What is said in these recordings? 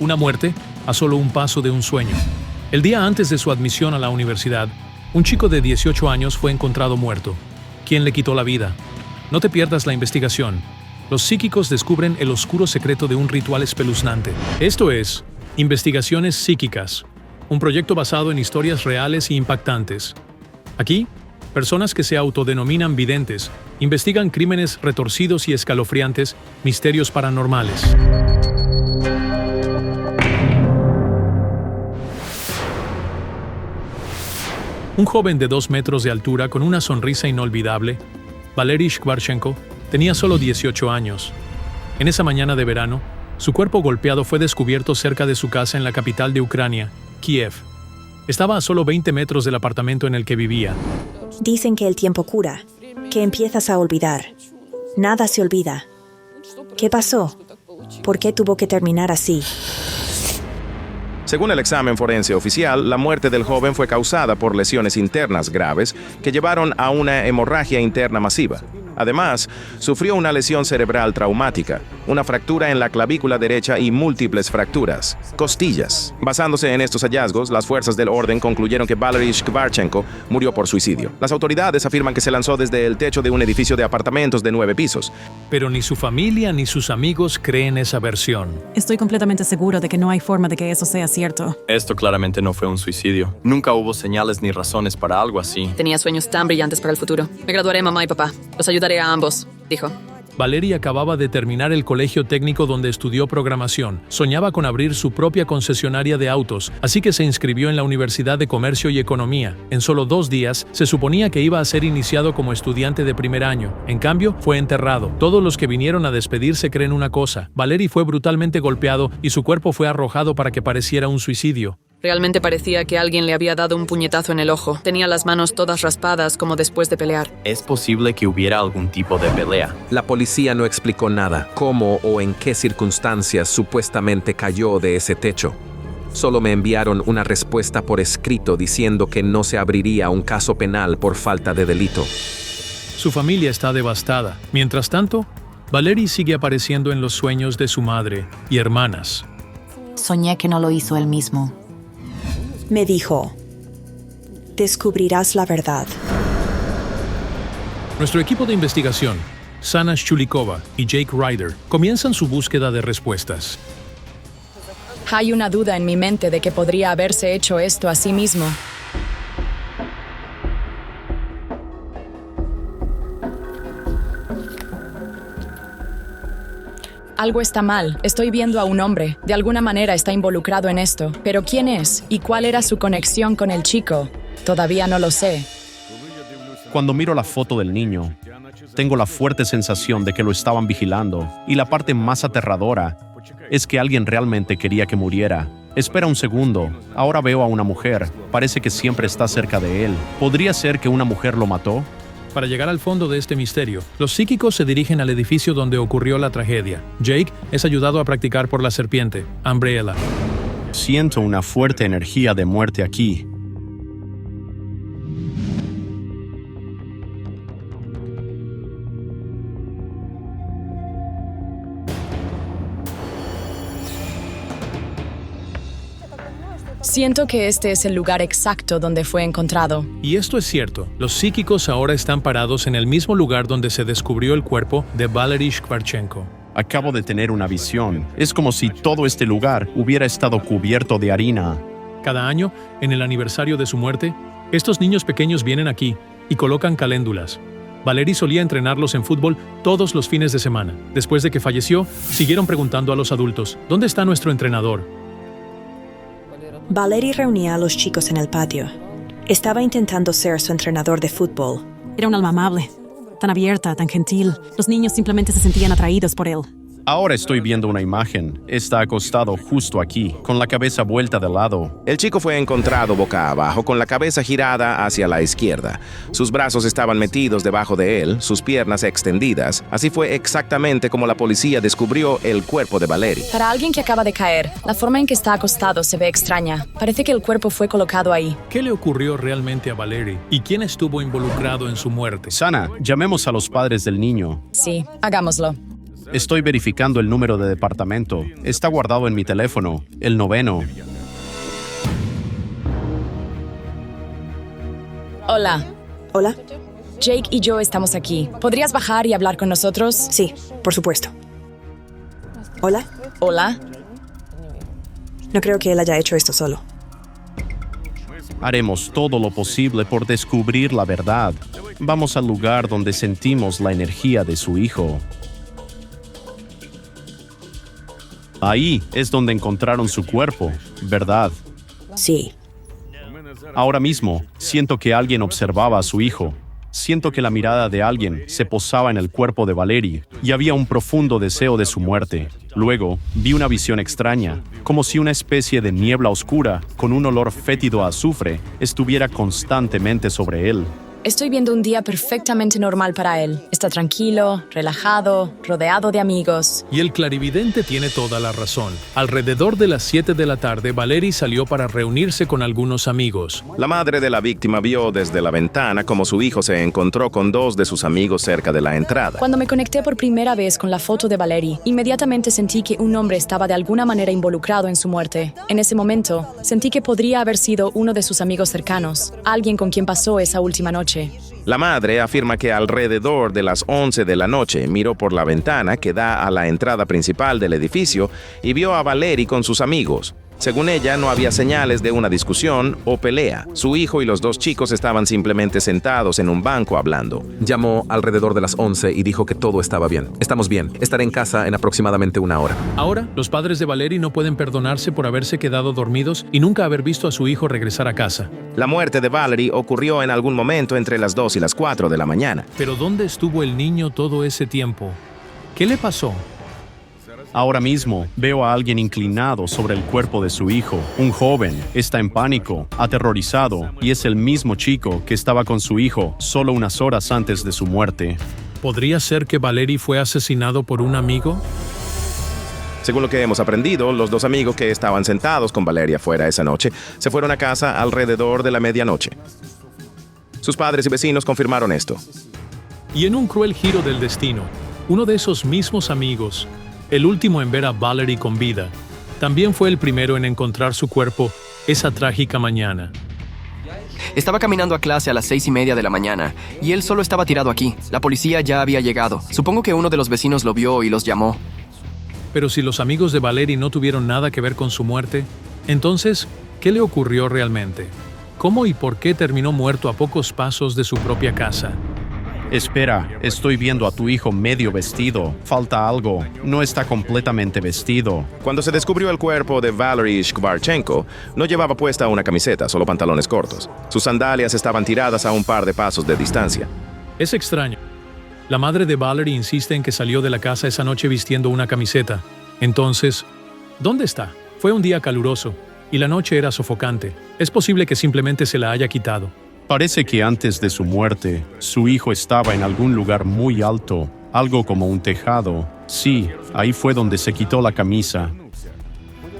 Una muerte a solo un paso de un sueño. El día antes de su admisión a la universidad, un chico de 18 años fue encontrado muerto. ¿Quién le quitó la vida? No te pierdas la investigación. Los psíquicos descubren el oscuro secreto de un ritual espeluznante. Esto es Investigaciones Psíquicas, un proyecto basado en historias reales e impactantes. Aquí, personas que se autodenominan videntes investigan crímenes retorcidos y escalofriantes, misterios paranormales. Un joven de 2 metros de altura con una sonrisa inolvidable, Valery Shkvarchenko, tenía solo 18 años. En esa mañana de verano, su cuerpo golpeado fue descubierto cerca de su casa en la capital de Ucrania, Kiev. Estaba a solo 20 metros del apartamento en el que vivía. Dicen que el tiempo cura, que empiezas a olvidar. Nada se olvida. ¿Qué pasó? ¿Por qué tuvo que terminar así? Según el examen forense oficial, la muerte del joven fue causada por lesiones internas graves que llevaron a una hemorragia interna masiva. Además, sufrió una lesión cerebral traumática, una fractura en la clavícula derecha y múltiples fracturas, costillas. Basándose en estos hallazgos, las fuerzas del orden concluyeron que Valery Shkvarchenko murió por suicidio. Las autoridades afirman que se lanzó desde el techo de un edificio de apartamentos de 9 pisos. Pero ni su familia ni sus amigos creen esa versión. Estoy completamente seguro de que no hay forma de que eso sea cierto. Esto claramente no fue un suicidio. Nunca hubo señales ni razones para algo así. Tenía sueños tan brillantes para el futuro. Me graduaré, mamá y papá. Los ayudaré a ambos, dijo. Valery acababa de terminar el colegio técnico donde estudió programación. Soñaba con abrir su propia concesionaria de autos, así que se inscribió en la Universidad de Comercio y Economía. En solo 2 días, se suponía que iba a ser iniciado como estudiante de primer año. En cambio, fue enterrado. Todos los que vinieron a despedirse creen una cosa. Valery fue brutalmente golpeado y su cuerpo fue arrojado para que pareciera un suicidio. Realmente parecía que alguien le había dado un puñetazo en el ojo. Tenía las manos todas raspadas como después de pelear. Es posible que hubiera algún tipo de pelea. La policía no explicó nada, cómo o en qué circunstancias supuestamente cayó de ese techo. Solo me enviaron una respuesta por escrito diciendo que no se abriría un caso penal por falta de delito. Su familia está devastada. Mientras tanto, Valery sigue apareciendo en los sueños de su madre y hermanas. Soñé que no lo hizo él mismo. Me dijo, descubrirás la verdad. Nuestro equipo de investigación, Sana Shchulikova y Jake Ryder, comienzan su búsqueda de respuestas. Hay una duda en mi mente de que podría haberse hecho esto a sí mismo. Algo está mal. Estoy viendo a un hombre. De alguna manera está involucrado en esto. Pero ¿quién es? ¿Y cuál era su conexión con el chico? Todavía no lo sé. Cuando miro la foto del niño, tengo la fuerte sensación de que lo estaban vigilando. Y la parte más aterradora es que alguien realmente quería que muriera. Espera un segundo. Ahora veo a una mujer. Parece que siempre está cerca de él. ¿Podría ser que una mujer lo mató? Para llegar al fondo de este misterio, los psíquicos se dirigen al edificio donde ocurrió la tragedia. Jake es ayudado a practicar por la serpiente, Umbrella. Siento una fuerte energía de muerte aquí. Siento que este es el lugar exacto donde fue encontrado. Y esto es cierto. Los psíquicos ahora están parados en el mismo lugar donde se descubrió el cuerpo de Valery Shkvarchenko. Acabo de tener una visión. Es como si todo este lugar hubiera estado cubierto de harina. Cada año, en el aniversario de su muerte, estos niños pequeños vienen aquí y colocan caléndulas. Valery solía entrenarlos en fútbol todos los fines de semana. Después de que falleció, siguieron preguntando a los adultos, ¿dónde está nuestro entrenador? Valery reunía a los chicos en el patio. Estaba intentando ser su entrenador de fútbol. Era un alma amable, tan abierta, tan gentil. Los niños simplemente se sentían atraídos por él. Ahora estoy viendo una imagen. Está acostado justo aquí, con la cabeza vuelta de lado. El chico fue encontrado boca abajo, con la cabeza girada hacia la izquierda. Sus brazos estaban metidos debajo de él, sus piernas extendidas. Así fue exactamente como la policía descubrió el cuerpo de Valery. Para alguien que acaba de caer, la forma en que está acostado se ve extraña. Parece que el cuerpo fue colocado ahí. ¿Qué le ocurrió realmente a Valery? ¿Y quién estuvo involucrado en su muerte? Sana, llamemos a los padres del niño. Sí, hagámoslo. Estoy verificando el número de departamento. Está guardado en mi teléfono, el 9. Hola, Hola. Jake y yo estamos aquí. ¿Podrías bajar y hablar con nosotros? Sí, por supuesto. Hola. Hola. No creo que él haya hecho esto solo. Haremos todo lo posible por descubrir la verdad. Vamos al lugar donde sentimos la energía de su hijo. Ahí es donde encontraron su cuerpo, ¿verdad? Sí. Ahora mismo, siento que alguien observaba a su hijo. Siento que la mirada de alguien se posaba en el cuerpo de Valerie y había un profundo deseo de su muerte. Luego, vi una visión extraña, como si una especie de niebla oscura con un olor fétido a azufre estuviera constantemente sobre él. Estoy viendo un día perfectamente normal para él. Está tranquilo, relajado, rodeado de amigos. Y el clarividente tiene toda la razón. Alrededor de las 7 de la tarde, Valerie salió para reunirse con algunos amigos. La madre de la víctima vio desde la ventana cómo su hijo se encontró con dos de sus amigos cerca de la entrada. Cuando me conecté por primera vez con la foto de Valerie, inmediatamente sentí que un hombre estaba de alguna manera involucrado en su muerte. En ese momento, sentí que podría haber sido uno de sus amigos cercanos, alguien con quien pasó esa última noche. La madre afirma que alrededor de las 11 de la noche miró por la ventana que da a la entrada principal del edificio y vio a Valerie con sus amigos. Según ella, no había señales de una discusión o pelea. Su hijo y los dos chicos estaban simplemente sentados en un banco hablando. Llamó alrededor de las 11 y dijo que todo estaba bien. Estamos bien. Estaré en casa en aproximadamente 1 hora. Ahora, los padres de Valerie no pueden perdonarse por haberse quedado dormidos y nunca haber visto a su hijo regresar a casa. La muerte de Valerie ocurrió en algún momento entre las 2 y las 4 de la mañana. Pero ¿dónde estuvo el niño todo ese tiempo? ¿Qué le pasó? Ahora mismo veo a alguien inclinado sobre el cuerpo de su hijo. Un joven está en pánico, aterrorizado, y es el mismo chico que estaba con su hijo solo unas horas antes de su muerte. ¿Podría ser que Valerie fue asesinado por un amigo? Según lo que hemos aprendido, los dos amigos que estaban sentados con Valerie afuera esa noche se fueron a casa alrededor de la medianoche. Sus padres y vecinos confirmaron esto. Y en un cruel giro del destino, uno de esos mismos amigos, el último en ver a Valerie con vida, también fue el primero en encontrar su cuerpo esa trágica mañana. Estaba caminando a clase a las 6:30 de la mañana y él solo estaba tirado aquí. La policía ya había llegado. Supongo que uno de los vecinos lo vio y los llamó. Pero si los amigos de Valerie no tuvieron nada que ver con su muerte, entonces, ¿qué le ocurrió realmente? ¿Cómo y por qué terminó muerto a pocos pasos de su propia casa? Espera, estoy viendo a tu hijo medio vestido. Falta algo. No está completamente vestido. Cuando se descubrió el cuerpo de Valerie Shkvarchenko, no llevaba puesta una camiseta, solo pantalones cortos. Sus sandalias estaban tiradas a un par de pasos de distancia. Es extraño. La madre de Valerie insiste en que salió de la casa esa noche vistiendo una camiseta. Entonces, ¿dónde está? Fue un día caluroso y la noche era sofocante. Es posible que simplemente se la haya quitado. Parece que antes de su muerte, su hijo estaba en algún lugar muy alto, algo como un tejado. Sí, ahí fue donde se quitó la camisa.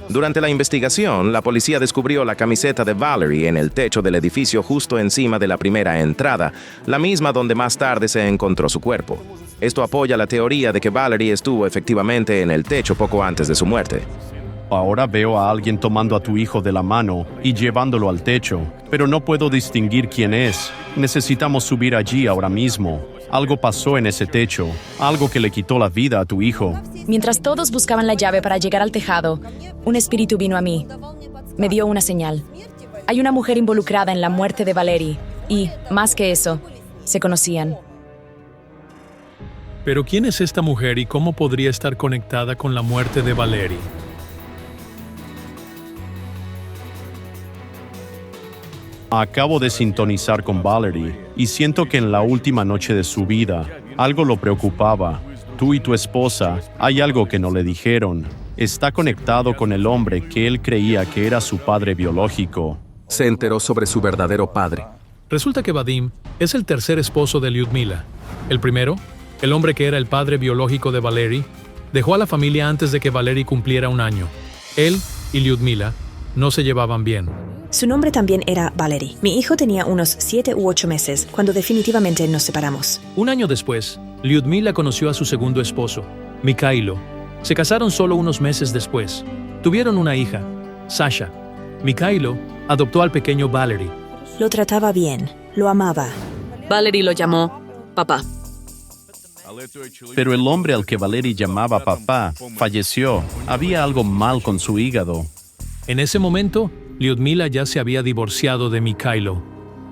Durante la investigación, la policía descubrió la camiseta de Valerie en el techo del edificio justo encima de la primera entrada, la misma donde más tarde se encontró su cuerpo. Esto apoya la teoría de que Valerie estuvo efectivamente en el techo poco antes de su muerte. Ahora veo a alguien tomando a tu hijo de la mano y llevándolo al techo, pero no puedo distinguir quién es. Necesitamos subir allí ahora mismo. Algo pasó en ese techo, algo que le quitó la vida a tu hijo. Mientras todos buscaban la llave para llegar al tejado, un espíritu vino a mí. Me dio una señal. Hay una mujer involucrada en la muerte de Valerie y, más que eso, se conocían. Pero ¿quién es esta mujer y cómo podría estar conectada con la muerte de Valerie? Acabo de sintonizar con Valerie y siento que en la última noche de su vida algo lo preocupaba. Tú y tu esposa, hay algo que no le dijeron. Está conectado con el hombre que él creía que era su padre biológico. Se enteró sobre su verdadero padre. Resulta que Vadim es el tercer esposo de Lyudmila. El primero, el hombre que era el padre biológico de Valerie, dejó a la familia antes de que Valerie cumpliera 1 año. Él y Lyudmila no se llevaban bien. Su nombre también era Valerie. Mi hijo tenía unos 7 u 8 meses cuando definitivamente nos separamos. 1 año después, Lyudmila conoció a su segundo esposo. Mikhailo. Se casaron solo unos meses después. Tuvieron una hija, Sasha. Mikhailo adoptó al pequeño Valery. Lo trataba bien, lo amaba. Valery lo llamó papá. Pero el hombre al que Valery llamaba papá falleció. Había algo mal con su hígado. En ese momento, Lyudmila ya se había divorciado de Mikhailo,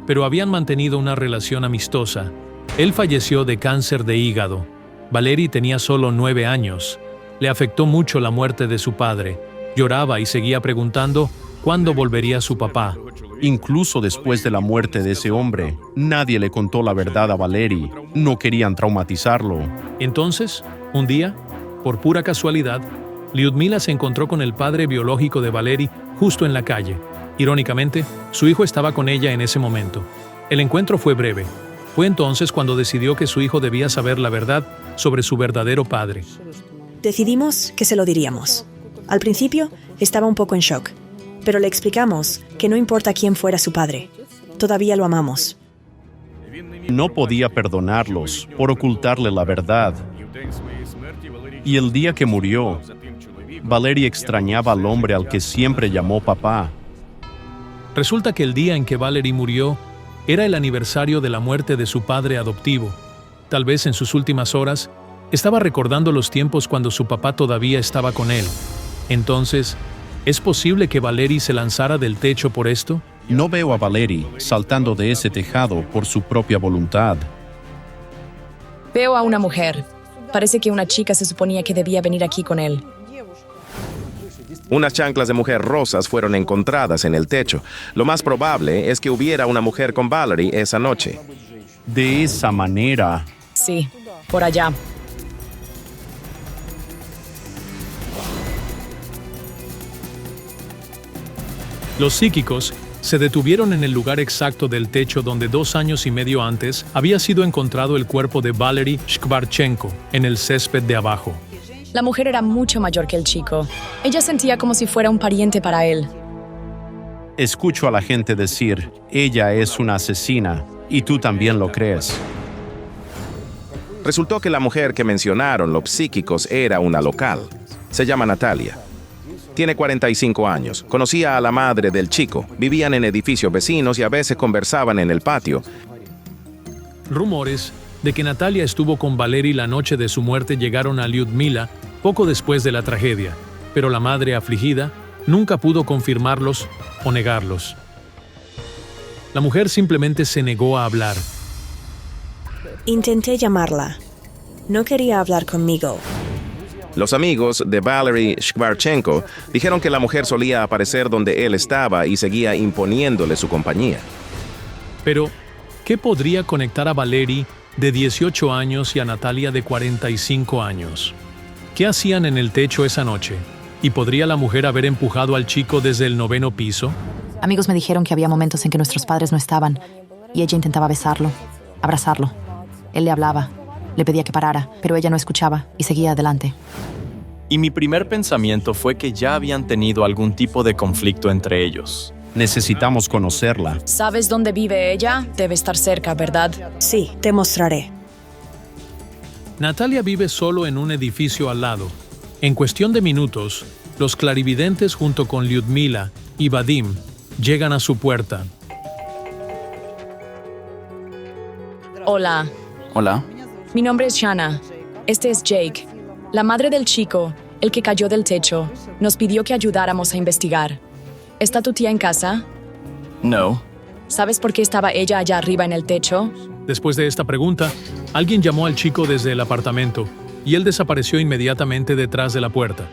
pero habían mantenido una relación amistosa. Él falleció de cáncer de hígado. Valery tenía solo 9 años. Le afectó mucho la muerte de su padre. Lloraba y seguía preguntando cuándo volvería su papá. Incluso después de la muerte de ese hombre, nadie le contó la verdad a Valery. No querían traumatizarlo. Entonces, un día, por pura casualidad, Lyudmila se encontró con el padre biológico de Valery justo en la calle. Irónicamente, su hijo estaba con ella en ese momento. El encuentro fue breve. Fue entonces cuando decidió que su hijo debía saber la verdad sobre su verdadero padre. Decidimos que se lo diríamos. Al principio, estaba un poco en shock, pero le explicamos que no importa quién fuera su padre. Todavía lo amamos. No podía perdonarlos por ocultarle la verdad. Y el día que murió, Valery extrañaba al hombre al que siempre llamó papá. Resulta que el día en que Valery murió era el aniversario de la muerte de su padre adoptivo. Tal vez en sus últimas horas estaba recordando los tiempos cuando su papá todavía estaba con él. Entonces, ¿es posible que Valery se lanzara del techo por esto? No veo a Valery saltando de ese tejado por su propia voluntad. Veo a una mujer. Parece que una chica se suponía que debía venir aquí con él. Unas chanclas de mujer rosas fueron encontradas en el techo. Lo más probable es que hubiera una mujer con Valery esa noche. De esa manera. Sí, por allá. Los psíquicos se detuvieron en el lugar exacto del techo donde 2 años y medio antes había sido encontrado el cuerpo de Valery Shkvarchenko en el césped de abajo. La mujer era mucho mayor que el chico. Ella sentía como si fuera un pariente para él. Escucho a la gente decir, ella es una asesina, y tú también lo crees. Resultó que la mujer que mencionaron los psíquicos era una local. Se llama Natalia. Tiene 45 años. Conocía a la madre del chico. Vivían en edificios vecinos y a veces conversaban en el patio. Rumores de que Natalia estuvo con Valery la noche de su muerte llegaron a Lyudmila poco después de la tragedia, pero la madre afligida nunca pudo confirmarlos o negarlos. La mujer simplemente se negó a hablar. Intenté llamarla. No quería hablar conmigo. Los amigos de Valery Shkvarchenko dijeron que la mujer solía aparecer donde él estaba y seguía imponiéndole su compañía. Pero, ¿qué podría conectar a Valery de 18 años y a Natalia de 45 años? ¿Qué hacían en el techo esa noche? ¿Y podría la mujer haber empujado al chico desde el 9º piso? Amigos me dijeron que había momentos en que nuestros padres no estaban y ella intentaba besarlo, abrazarlo. Él le hablaba, le pedía que parara, pero ella no escuchaba y seguía adelante. Y mi primer pensamiento fue que ya habían tenido algún tipo de conflicto entre ellos. Necesitamos conocerla. ¿Sabes dónde vive ella? Debe estar cerca, ¿verdad? Sí, te mostraré. Natalia vive solo en un edificio al lado. En cuestión de minutos, los clarividentes junto con Lyudmila y Vadim llegan a su puerta. Hola, Hola. mi nombre es Shanna. Este es Jake. La madre del chico, el que cayó del techo, nos pidió que ayudáramos a investigar. ¿Está tu tía en casa? No. ¿Sabes por qué estaba ella allá arriba en el techo? Después de esta pregunta, alguien llamó al chico desde el apartamento y él desapareció inmediatamente detrás de la puerta.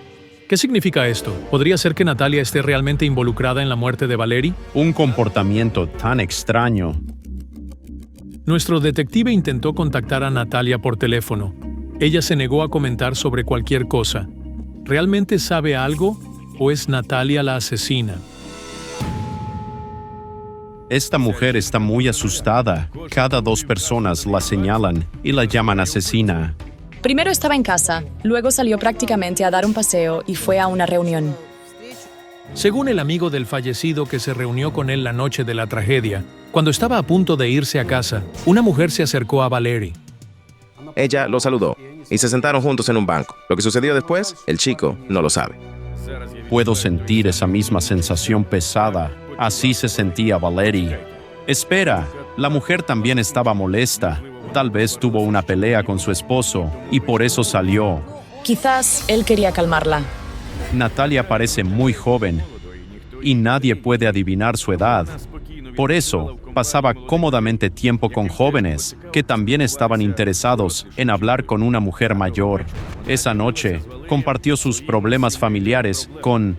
¿Qué significa esto? ¿Podría ser que Natalia esté realmente involucrada en la muerte de Valery? Un comportamiento tan extraño. Nuestro detective intentó contactar a Natalia por teléfono. Ella se negó a comentar sobre cualquier cosa. ¿Realmente sabe algo o es Natalia la asesina? Esta mujer está muy asustada. Cada 2 personas la señalan y la llaman asesina. Primero estaba en casa, luego salió prácticamente a dar un paseo y fue a una reunión. Según el amigo del fallecido que se reunió con él la noche de la tragedia, cuando estaba a punto de irse a casa, una mujer se acercó a Valery. Ella lo saludó. y se sentaron juntos en un banco. Lo que sucedió después, el chico no lo sabe. Puedo sentir esa misma sensación pesada. Así se sentía Valery. Espera, la mujer también estaba molesta. Tal vez tuvo una pelea con su esposo y por eso salió. Quizás él quería calmarla. Natalia parece muy joven y nadie puede adivinar su edad. Por eso, pasaba cómodamente tiempo con jóvenes que también estaban interesados en hablar con una mujer mayor. Esa noche, compartió sus problemas familiares con...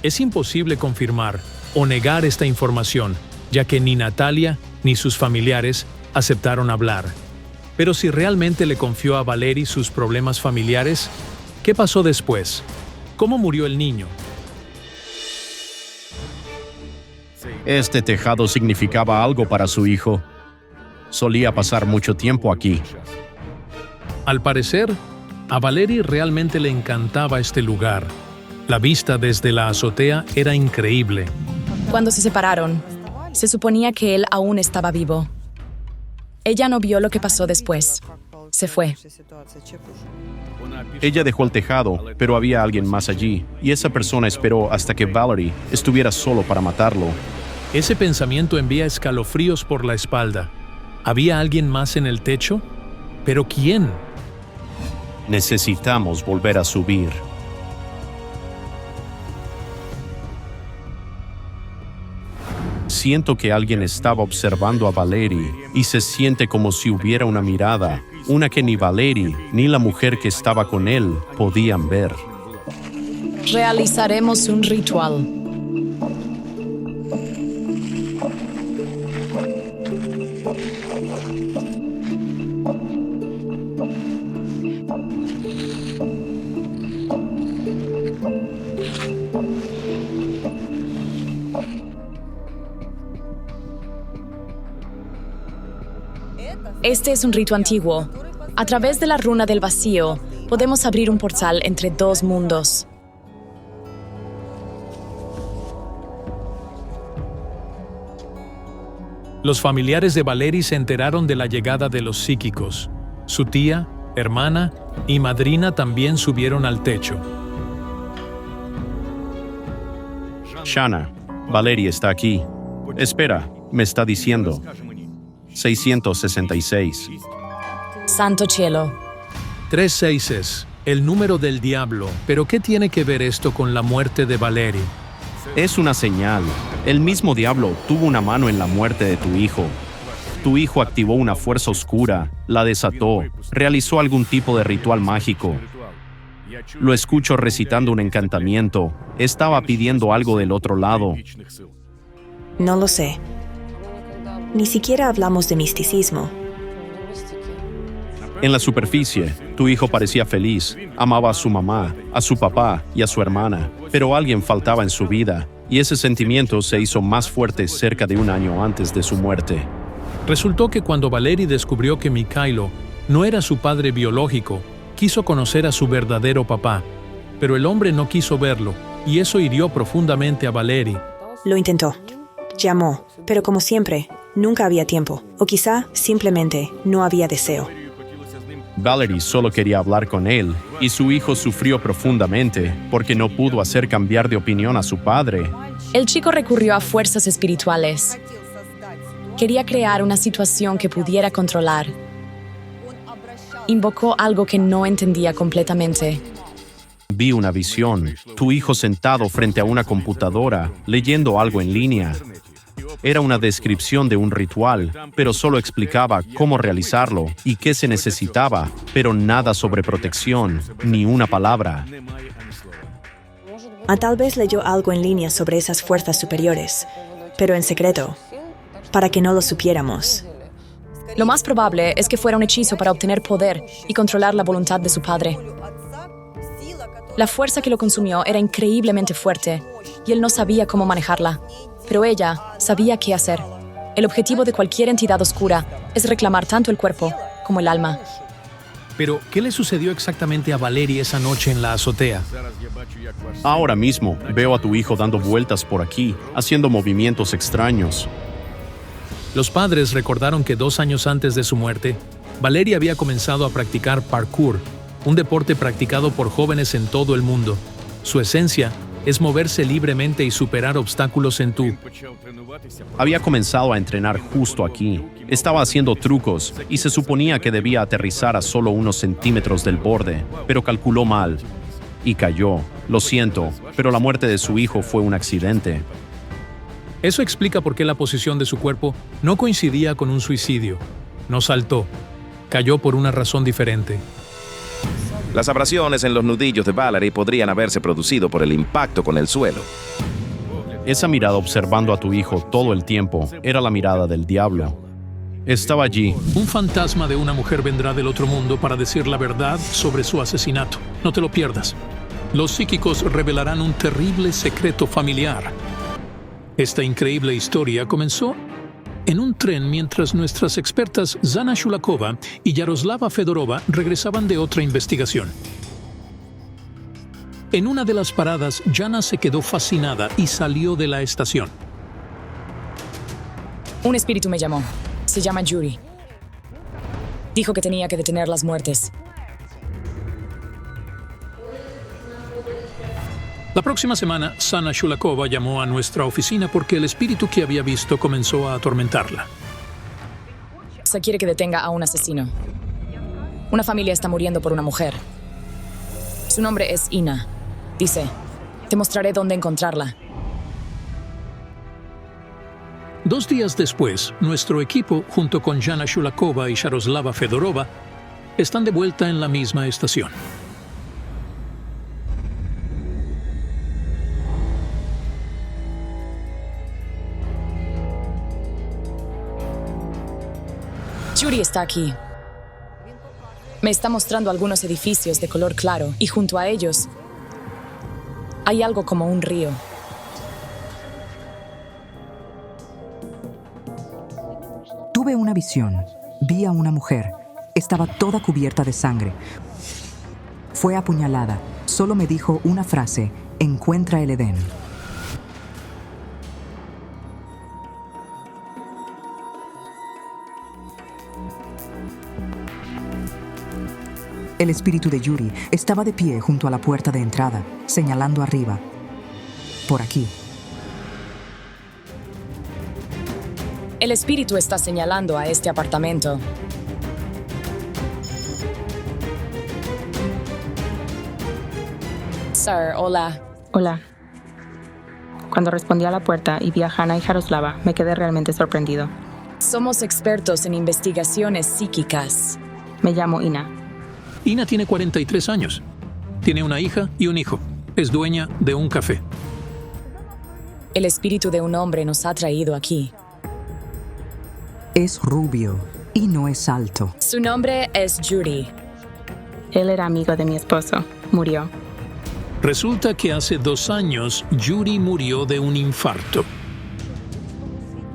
Es imposible confirmar o negar esta información, ya que ni Natalia ni sus familiares aceptaron hablar. Pero si realmente le confió a Valery sus problemas familiares, ¿qué pasó después? ¿Cómo murió el niño? Este tejado significaba algo para su hijo. Solía pasar mucho tiempo aquí. Al parecer, a Valery realmente le encantaba este lugar. La vista desde la azotea era increíble. Cuando se separaron, se suponía que él aún estaba vivo. Ella no vio lo que pasó después. Se fue. Ella dejó el tejado, pero había alguien más allí, y esa persona esperó hasta que Valery estuviera solo para matarlo. Ese pensamiento envía escalofríos por la espalda. ¿Había alguien más en el techo? ¿Pero quién? Necesitamos volver a subir. Siento que alguien estaba observando a Valery y se siente como si hubiera una mirada, una que ni Valery ni la mujer que estaba con él podían ver. Realizaremos un ritual. Este es un rito antiguo. A través de la runa del vacío, podemos abrir un portal entre dos mundos. Los familiares de Valery se enteraron de la llegada de los psíquicos. Su tía, hermana y madrina también subieron al techo. Shana, Valery está aquí. Espera, me está diciendo. 666. Santo cielo. 3 seises, el número del diablo. ¿Pero qué tiene que ver esto con la muerte de Valery? Es una señal. El mismo diablo tuvo una mano en la muerte de tu hijo. Tu hijo activó una fuerza oscura, la desató, realizó algún tipo de ritual mágico. Lo escucho recitando un encantamiento. Estaba pidiendo algo del otro lado. No lo sé. Ni siquiera hablamos de misticismo. En la superficie, tu hijo parecía feliz, amaba a su mamá, a su papá y a su hermana, pero alguien faltaba en su vida, y ese sentimiento se hizo más fuerte cerca de un año antes de su muerte. Resultó que cuando Valery descubrió que Mikhailo no era su padre biológico, quiso conocer a su verdadero papá, pero el hombre no quiso verlo, y eso hirió profundamente a Valery. Lo intentó. Llamó, pero como siempre, nunca había tiempo, o quizá simplemente no había deseo. Valery solo quería hablar con él, y su hijo sufrió profundamente porque no pudo hacer cambiar de opinión a su padre. El chico recurrió a fuerzas espirituales. Quería crear una situación que pudiera controlar. Invocó algo que no entendía completamente. Vi una visión, tu hijo sentado frente a una computadora, leyendo algo en línea. Era una descripción de un ritual, pero solo explicaba cómo realizarlo y qué se necesitaba, pero nada sobre protección, ni una palabra. Tal vez leyó algo en línea sobre esas fuerzas superiores, pero en secreto, para que no lo supiéramos. Lo más probable es que fuera un hechizo para obtener poder y controlar la voluntad de su padre. La fuerza que lo consumió era increíblemente fuerte, y él no sabía cómo manejarla. Pero ella sabía qué hacer. El objetivo de cualquier entidad oscura es reclamar tanto el cuerpo como el alma. Pero, ¿qué le sucedió exactamente a Valery esa noche en la azotea? Ahora mismo veo a tu hijo dando vueltas por aquí, haciendo movimientos extraños. Los padres recordaron que 2 años antes de su muerte, Valerie había comenzado a practicar parkour, un deporte practicado por jóvenes en todo el mundo. Su esencia es moverse libremente y superar obstáculos en tu... Había comenzado a entrenar justo aquí. Estaba haciendo trucos y se suponía que debía aterrizar a solo unos centímetros del borde, pero calculó mal y cayó. Lo siento, pero la muerte de su hijo fue un accidente. Eso explica por qué la posición de su cuerpo no coincidía con un suicidio. No saltó. Cayó por una razón diferente. Las abrasiones en los nudillos de Valerie podrían haberse producido por el impacto con el suelo. Esa mirada observando a tu hijo todo el tiempo era la mirada del diablo. Estaba allí. Un fantasma de una mujer vendrá del otro mundo para decir la verdad sobre su asesinato. No te lo pierdas. Los psíquicos revelarán un terrible secreto familiar. Esta increíble historia comenzó en un tren mientras nuestras expertas Zana Shulakova y Yaroslava Fedorova regresaban de otra investigación. En una de las paradas, Jana se quedó fascinada y salió de la estación. Un espíritu me llamó. Se llama Yuri. Dijo que tenía que detener las muertes. La próxima semana, Zana Shulakova llamó a nuestra oficina porque el espíritu que había visto comenzó a atormentarla. Se quiere que detenga a un asesino. Una familia está muriendo por una mujer. Su nombre es Ina. Dice, te mostraré dónde encontrarla. 2 días después, nuestro equipo, junto con Jana Shulakova y Yaroslava Fedorova, están de vuelta en la misma estación. Yuri está aquí. Me está mostrando algunos edificios de color claro y junto a ellos hay algo como un río. Tuve una visión. Vi a una mujer. Estaba toda cubierta de sangre. Fue apuñalada. Solo me dijo una frase: encuentra el Edén. El espíritu de Yuri estaba de pie junto a la puerta de entrada, señalando arriba. Por aquí. El espíritu está señalando a este apartamento. Sir, hola. Hola. Cuando respondí a la puerta y vi a Hannah y Jaroslava, me quedé realmente sorprendido. Somos expertos en investigaciones psíquicas. Me llamo Ina. Ina tiene 43 años. Tiene una hija y un hijo. Es dueña de un café. El espíritu de un hombre nos ha traído aquí. Es rubio y no es alto. Su nombre es Yuri. Él era amigo de mi esposo. Murió. Resulta que hace 2 años, Yuri murió de un infarto.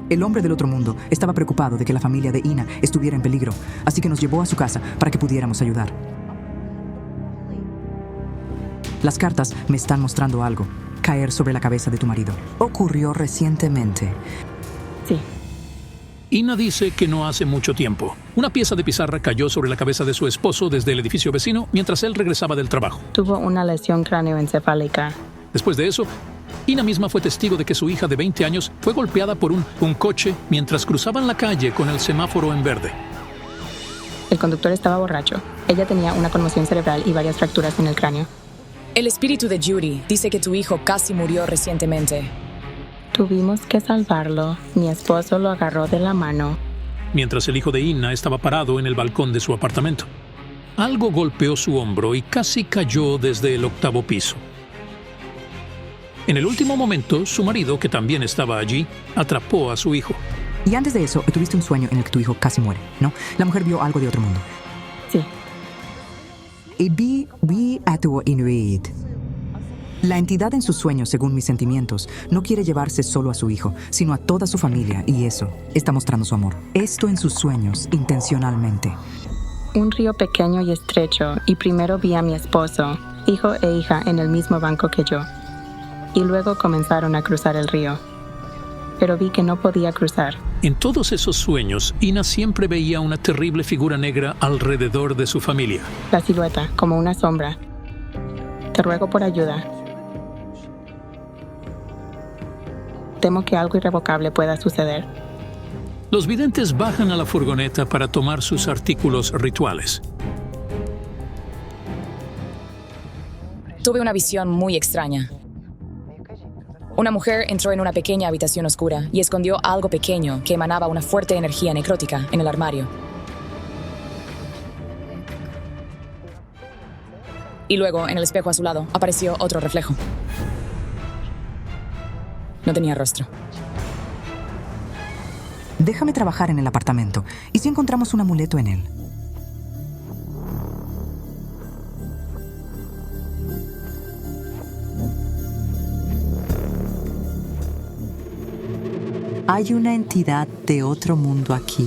El hombre del otro mundo estaba preocupado de que la familia de Ina estuviera en peligro, así que nos llevó a su casa para que pudiéramos ayudar. Las cartas me están mostrando algo. Caer sobre la cabeza de tu marido. Ocurrió recientemente. Sí. Ina dice que no hace mucho tiempo. Una pieza de pizarra cayó sobre la cabeza de su esposo desde el edificio vecino mientras él regresaba del trabajo. Tuvo una lesión cráneoencefálica. Después de eso, Ina misma fue testigo de que su hija de 20 años fue golpeada por un coche mientras cruzaban la calle con el semáforo en verde. El conductor estaba borracho. Ella tenía una conmoción cerebral y varias fracturas en el cráneo. El espíritu de Yuri dice que tu hijo casi murió recientemente. Tuvimos que salvarlo. Mi esposo lo agarró de la mano. Mientras el hijo de Ina estaba parado en el balcón de su apartamento. Algo golpeó su hombro y casi cayó desde el 8º piso. En el último momento, su marido, que también estaba allí, atrapó a su hijo. Y antes de eso, tuviste un sueño en el que tu hijo casi muere, ¿no? La mujer vio algo de otro mundo. Sí. Vi atu inuit. La entidad en sus sueños, según mis sentimientos, no quiere llevarse solo a su hijo, sino a toda su familia, y eso está mostrando su amor. Esto en sus sueños, intencionalmente. Un río pequeño y estrecho, y primero vi a mi esposo, hijo e hija en el mismo banco que yo. Y luego comenzaron a cruzar el río. Pero vi que no podía cruzar. En todos esos sueños, Ina siempre veía una terrible figura negra alrededor de su familia. La silueta, como una sombra. Te ruego por ayuda. Temo que algo irrevocable pueda suceder. Los videntes bajan a la furgoneta para tomar sus artículos rituales. Tuve una visión muy extraña. Una mujer entró en una pequeña habitación oscura y escondió algo pequeño que emanaba una fuerte energía necrótica en el armario. Y luego, en el espejo a su lado, apareció otro reflejo. No tenía rostro. Déjame trabajar en el apartamento. ¿Y si encontramos un amuleto en él? Hay una entidad de otro mundo aquí.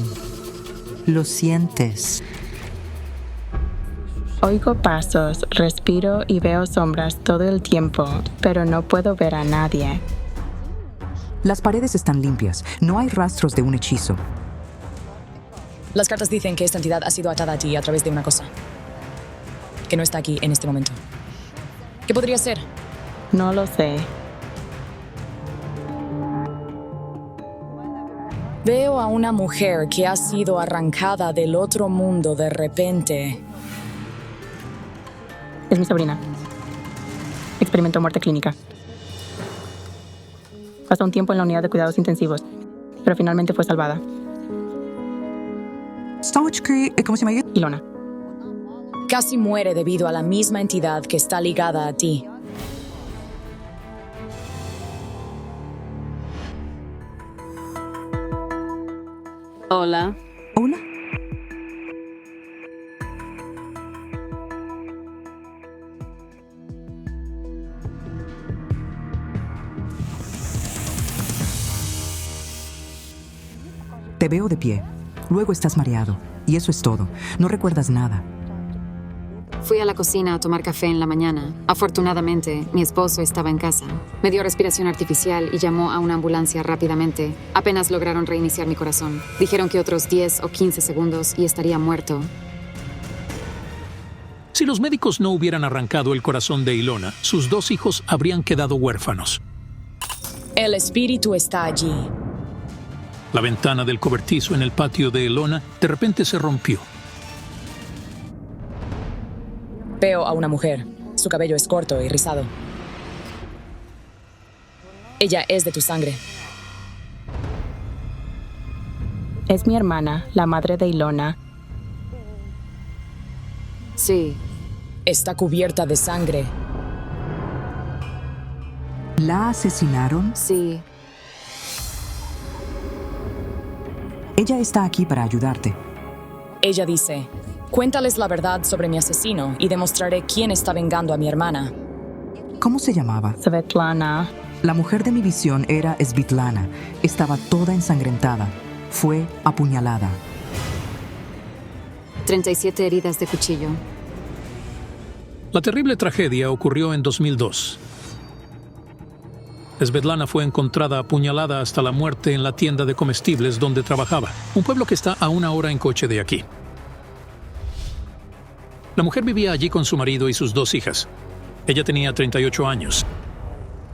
¿Lo sientes? Oigo pasos, respiro y veo sombras todo el tiempo, pero no puedo ver a nadie. Las paredes están limpias. No hay rastros de un hechizo. Las cartas dicen que esta entidad ha sido atada a ti a través de una cosa que no está aquí en este momento. ¿Qué podría ser? No lo sé. Veo a una mujer que ha sido arrancada del otro mundo de repente. Es mi sobrina. Experimentó muerte clínica. Pasó un tiempo en la unidad de cuidados intensivos, pero finalmente fue salvada. ¿Cómo se llama? Ilona. Casi muere debido a la misma entidad que está ligada a ti. Hola. Hola. Te veo de pie. Luego estás mareado. Y eso es todo. No recuerdas nada. Fui a la cocina a tomar café en la mañana. Afortunadamente, mi esposo estaba en casa. Me dio respiración artificial y llamó a una ambulancia rápidamente. Apenas lograron reiniciar mi corazón. Dijeron que otros 10 o 15 segundos y estaría muerto. Si los médicos no hubieran arrancado el corazón de Ilona, sus 2 hijos habrían quedado huérfanos. El espíritu está allí. La ventana del cobertizo en el patio de Ilona de repente se rompió. Veo a una mujer. Su cabello es corto y rizado. Ella es de tu sangre. Es mi hermana, la madre de Ilona. Sí. Está cubierta de sangre. ¿La asesinaron? Sí. Ella está aquí para ayudarte. Ella dice: cuéntales la verdad sobre mi asesino y demostraré quién está vengando a mi hermana. ¿Cómo se llamaba? Svetlana. La mujer de mi visión era Svetlana. Estaba toda ensangrentada. Fue apuñalada. 37 heridas de cuchillo. La terrible tragedia ocurrió en 2002. Svetlana fue encontrada apuñalada hasta la muerte en la tienda de comestibles donde trabajaba, un pueblo que está a 1 hora en coche de aquí. La mujer vivía allí con su marido y sus 2 hijas. Ella tenía 38 años.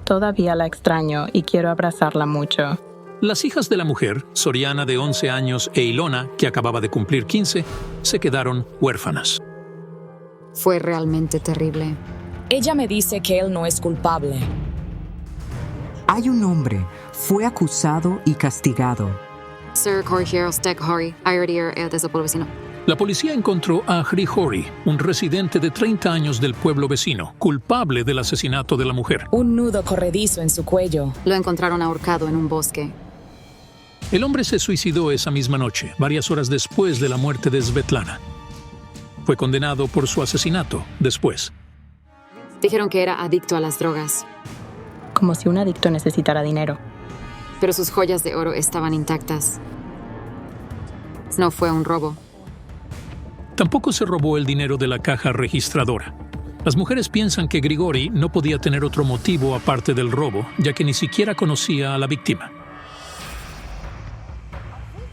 Todavía la extraño y quiero abrazarla mucho. Las hijas de la mujer, Soriana de 11 años e Ilona, que acababa de cumplir 15, se quedaron huérfanas. Fue realmente terrible. Ella me dice que él no es culpable. Hay un hombre. Fue acusado y castigado. Sir Corhier Stek Hori, Ayrdir el desde pueblo vecino. La policía encontró a Hrihori, un residente de 30 años del pueblo vecino, culpable del asesinato de la mujer. Un nudo corredizo en su cuello. Lo encontraron ahorcado en un bosque. El hombre se suicidó esa misma noche, varias horas después de la muerte de Svetlana. Fue condenado por su asesinato después. Dijeron que era adicto a las drogas. Como si un adicto necesitara dinero. Pero sus joyas de oro estaban intactas. No fue un robo. Tampoco se robó el dinero de la caja registradora. Las mujeres piensan que Grigori no podía tener otro motivo aparte del robo, ya que ni siquiera conocía a la víctima.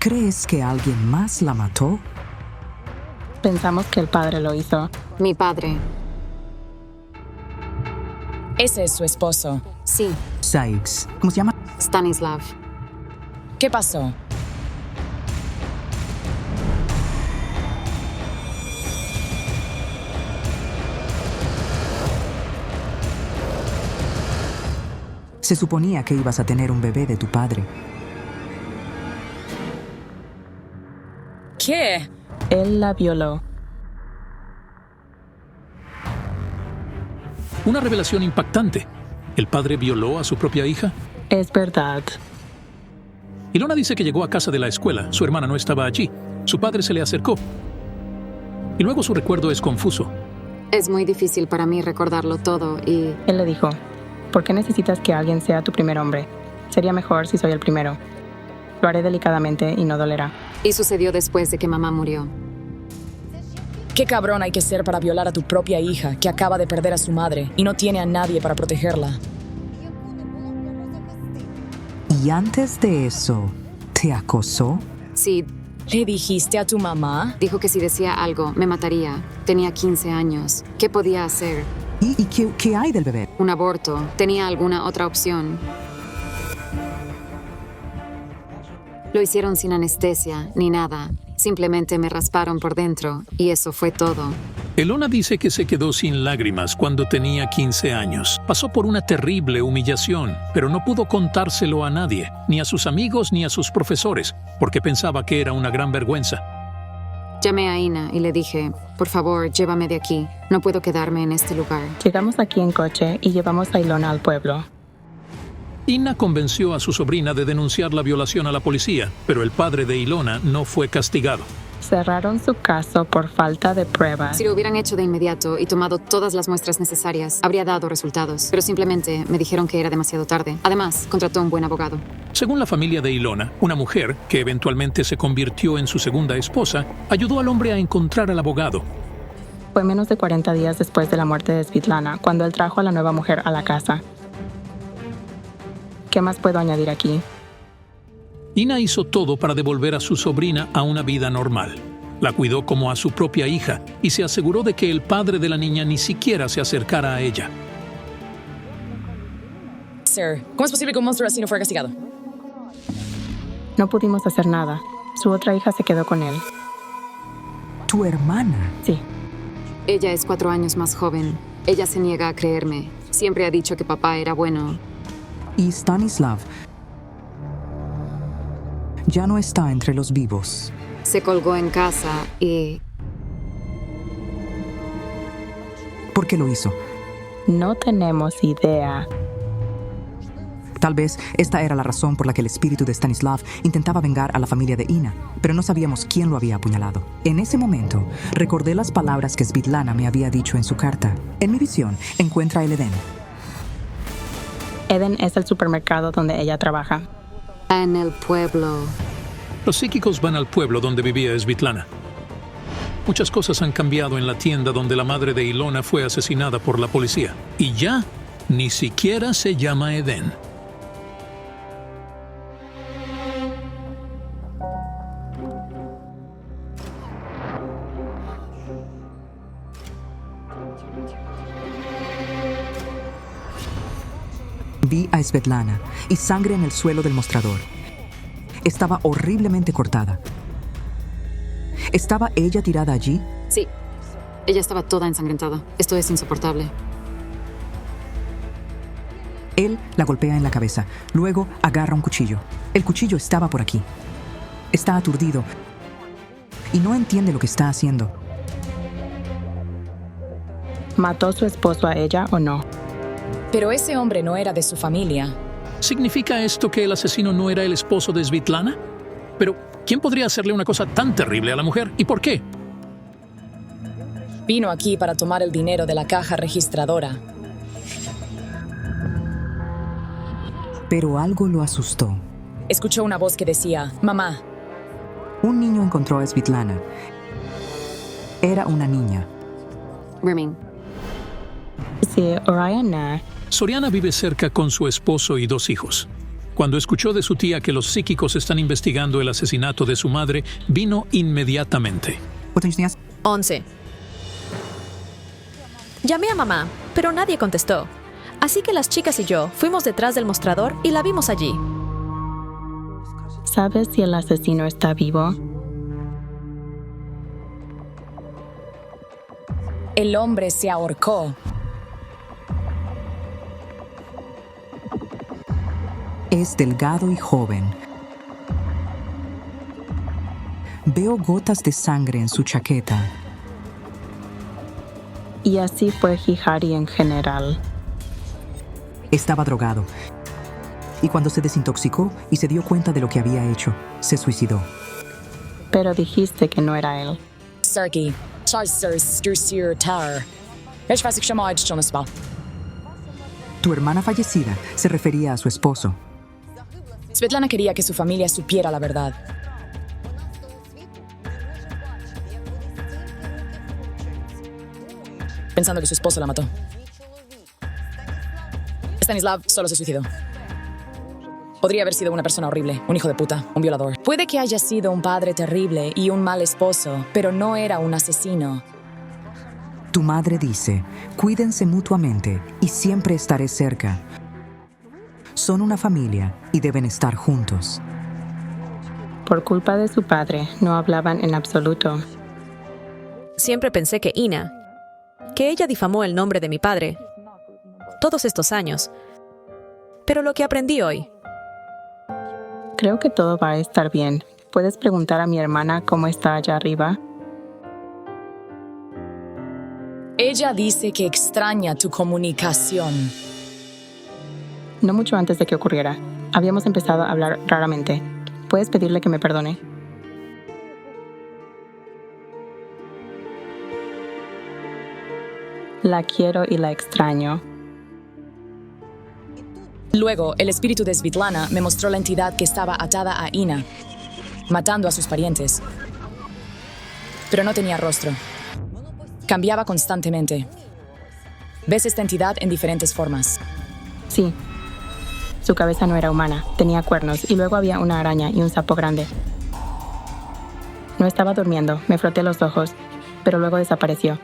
¿Crees que alguien más la mató? Pensamos que el padre lo hizo. Mi padre. Ese es su esposo. Sí. Sykes. ¿Cómo se llama? Stanislav. ¿Qué pasó? Se suponía que ibas a tener un bebé de tu padre. ¿Qué? Él la violó. Una revelación impactante. ¿El padre violó a su propia hija? Es verdad. Ilona dice que llegó a casa de la escuela. Su hermana no estaba allí. Su padre se le acercó. Y luego su recuerdo es confuso. Es muy difícil para mí recordarlo todo y... Él le dijo, ¿por qué necesitas que alguien sea tu primer hombre? Sería mejor si soy el primero. Lo haré delicadamente y no dolerá. Y sucedió después de que mamá murió. ¿Qué cabrón hay que ser para violar a tu propia hija que acaba de perder a su madre y no tiene a nadie para protegerla? ¿Y antes de eso, te acosó? Sí. ¿Le dijiste a tu mamá? Dijo que si decía algo, me mataría. Tenía 15 años. ¿Qué podía hacer? ¿Y qué hay del bebé? Un aborto. ¿Tenía alguna otra opción? Lo hicieron sin anestesia, ni nada. Simplemente me rasparon por dentro, y eso fue todo. Ilona dice que se quedó sin lágrimas cuando tenía 15 años. Pasó por una terrible humillación, pero no pudo contárselo a nadie, ni a sus amigos ni a sus profesores, porque pensaba que era una gran vergüenza. Llamé a Ina y le dije, por favor, llévame de aquí. No puedo quedarme en este lugar. Llegamos aquí en coche y llevamos a Ilona al pueblo. Ina convenció a su sobrina de denunciar la violación a la policía, pero el padre de Ilona no fue castigado. Cerraron su caso por falta de pruebas. Si lo hubieran hecho de inmediato y tomado todas las muestras necesarias, habría dado resultados. Pero simplemente me dijeron que era demasiado tarde. Además, contrató un buen abogado. Según la familia de Ilona, una mujer, que eventualmente se convirtió en su segunda esposa, ayudó al hombre a encontrar al abogado. Fue menos de 40 días después de la muerte de Svitlana, cuando él trajo a la nueva mujer a la casa. ¿Qué más puedo añadir aquí? Ina hizo todo para devolver a su sobrina a una vida normal. La cuidó como a su propia hija y se aseguró de que el padre de la niña ni siquiera se acercara a ella. Sir, ¿cómo es posible que un monstruo así no fuera castigado? No pudimos hacer nada. Su otra hija se quedó con él. ¿Tu hermana? Sí. Ella es 4 años más joven. Ella se niega a creerme. Siempre ha dicho que papá era bueno. Y Stanislav ya no está entre los vivos. Se colgó en casa y... ¿Por qué lo hizo? No tenemos idea. Tal vez esta era la razón por la que el espíritu de Stanislav intentaba vengar a la familia de Ina, pero no sabíamos quién lo había apuñalado. En ese momento, recordé las palabras que Svitlana me había dicho en su carta. En mi visión, encuentra el Edén. Eden es el supermercado donde ella trabaja. En el pueblo. Los psíquicos van al pueblo donde vivía Svitlana. Muchas cosas han cambiado en la tienda donde la madre de Ilona fue asesinada por la policía. Y ya ni siquiera se llama Edén. Vi a Svitlana y sangre en el suelo del mostrador. Estaba horriblemente cortada. ¿Estaba ella tirada allí? Sí. Ella estaba toda ensangrentada. Esto es insoportable. Él la golpea en la cabeza. Luego agarra un cuchillo. El cuchillo estaba por aquí. Está aturdido y no entiende lo que está haciendo. ¿Mató su esposo a ella o no? Pero ese hombre no era de su familia. ¿Significa esto que el asesino no era el esposo de Svitlana? Pero, ¿quién podría hacerle una cosa tan terrible a la mujer? ¿Y por qué? Vino aquí para tomar el dinero de la caja registradora. Pero algo lo asustó. Escuchó una voz que decía, «Mamá». Un niño encontró a Svitlana. Era una niña. Rimming. Sí, Oriana. Soriana vive cerca con su esposo y 2 hijos. Cuando escuchó de su tía que los psíquicos están investigando el asesinato de su madre, vino inmediatamente. 11. Llamé a mamá, pero nadie contestó. Así que las chicas y yo fuimos detrás del mostrador y la vimos allí. ¿Sabes si el asesino está vivo? El hombre se ahorcó. Es delgado y joven. Veo gotas de sangre en su chaqueta. Y así fue Hihari en general. Estaba drogado. Y cuando se desintoxicó y se dio cuenta de lo que había hecho, se suicidó. Pero dijiste que no era él. Sergei, Tu hermana fallecida se refería a su esposo. Svetlana quería que su familia supiera la verdad. Pensando que su esposo la mató. Stanislav solo se suicidó. Podría haber sido una persona horrible, un hijo de puta, un violador. Puede que haya sido un padre terrible y un mal esposo, pero no era un asesino. Tu madre dice, cuídense mutuamente y siempre estaré cerca. Son una familia y deben estar juntos. Por culpa de su padre, no hablaban en absoluto. Siempre pensé que Ina, que ella difamó el nombre de mi padre todos estos años. Pero lo que aprendí hoy. Creo que todo va a estar bien. ¿Puedes preguntar a mi hermana cómo está allá arriba? Ella dice que extraña tu comunicación. No mucho antes de que ocurriera. Habíamos empezado a hablar raramente. ¿Puedes pedirle que me perdone? La quiero y la extraño. Luego, el espíritu de Svetlana me mostró la entidad que estaba atada a Ina, matando a sus parientes. Pero no tenía rostro. Cambiaba constantemente. ¿Ves esta entidad en diferentes formas? Sí. Su cabeza no era humana, tenía cuernos y luego había una araña y un sapo grande. No estaba durmiendo, me froté los ojos, pero luego desapareció.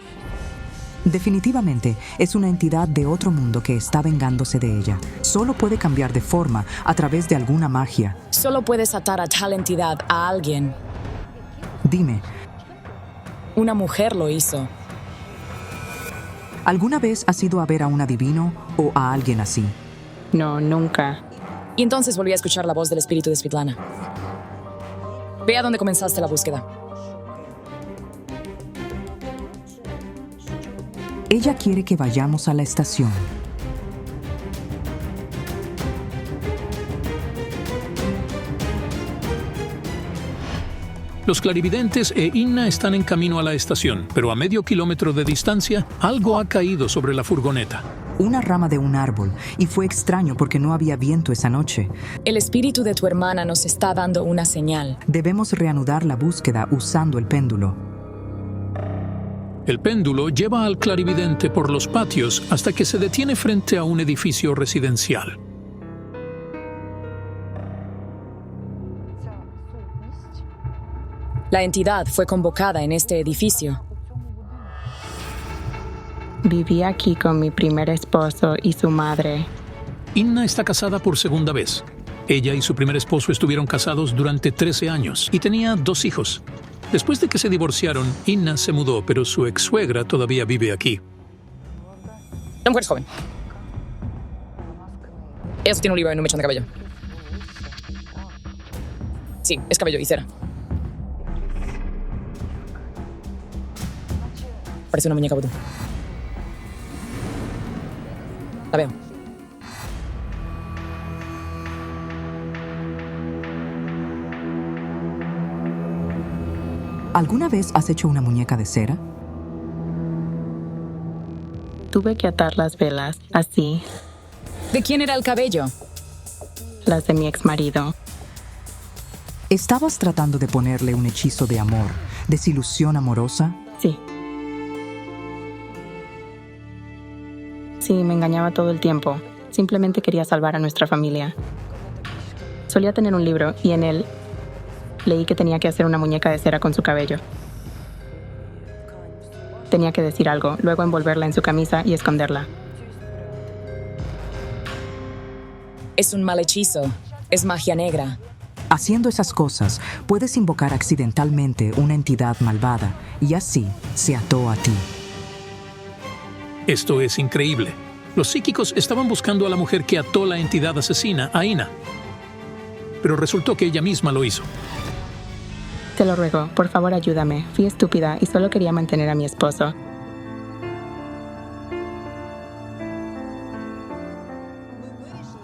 Definitivamente es una entidad de otro mundo que está vengándose de ella. Solo puede cambiar de forma a través de alguna magia. Solo puedes atar a tal entidad a alguien. Dime. Una mujer lo hizo. ¿Alguna vez has ido a ver a un adivino o a alguien así? No, nunca. Y entonces volví a escuchar la voz del espíritu de Svetlana. Ve a dónde comenzaste la búsqueda. Ella quiere que vayamos a la estación. Los clarividentes e Inna están en camino a la estación, pero a medio kilómetro de distancia, algo ha caído sobre la furgoneta. Una rama de un árbol, y fue extraño porque no había viento esa noche. El espíritu de tu hermana nos está dando una señal. Debemos reanudar la búsqueda usando el péndulo. El péndulo lleva al clarividente por los patios hasta que se detiene frente a un edificio residencial. La entidad fue convocada en este edificio. Viví aquí con mi primer esposo y su madre. Inna está casada por segunda vez. Ella y su primer esposo estuvieron casados durante 13 años y tenía 2 hijos. Después de que se divorciaron, Inna se mudó, pero su ex-suegra todavía vive aquí. La mujer es joven. Ella sostiene un libro en un mechón de cabello. Sí, es cabello y cera. Parece una muñeca vudú. La veo. ¿Alguna vez has hecho una muñeca de cera? Tuve que atar las velas, así. ¿De quién era el cabello? Las de mi exmarido. ¿Estabas tratando de ponerle un hechizo de amor, desilusión amorosa? Sí. Sí, me engañaba todo el tiempo. Simplemente quería salvar a nuestra familia. Solía tener un libro y en él leí que tenía que hacer una muñeca de cera con su cabello. Tenía que decir algo, luego envolverla en su camisa y esconderla. Es un mal hechizo. Es magia negra. Haciendo esas cosas, puedes invocar accidentalmente una entidad malvada y así se ató a ti. Esto es increíble. Los psíquicos estaban buscando a la mujer que ató la entidad asesina a Ina. Pero resultó que ella misma lo hizo. Te lo ruego, por favor ayúdame. Fui estúpida y solo quería mantener a mi esposo.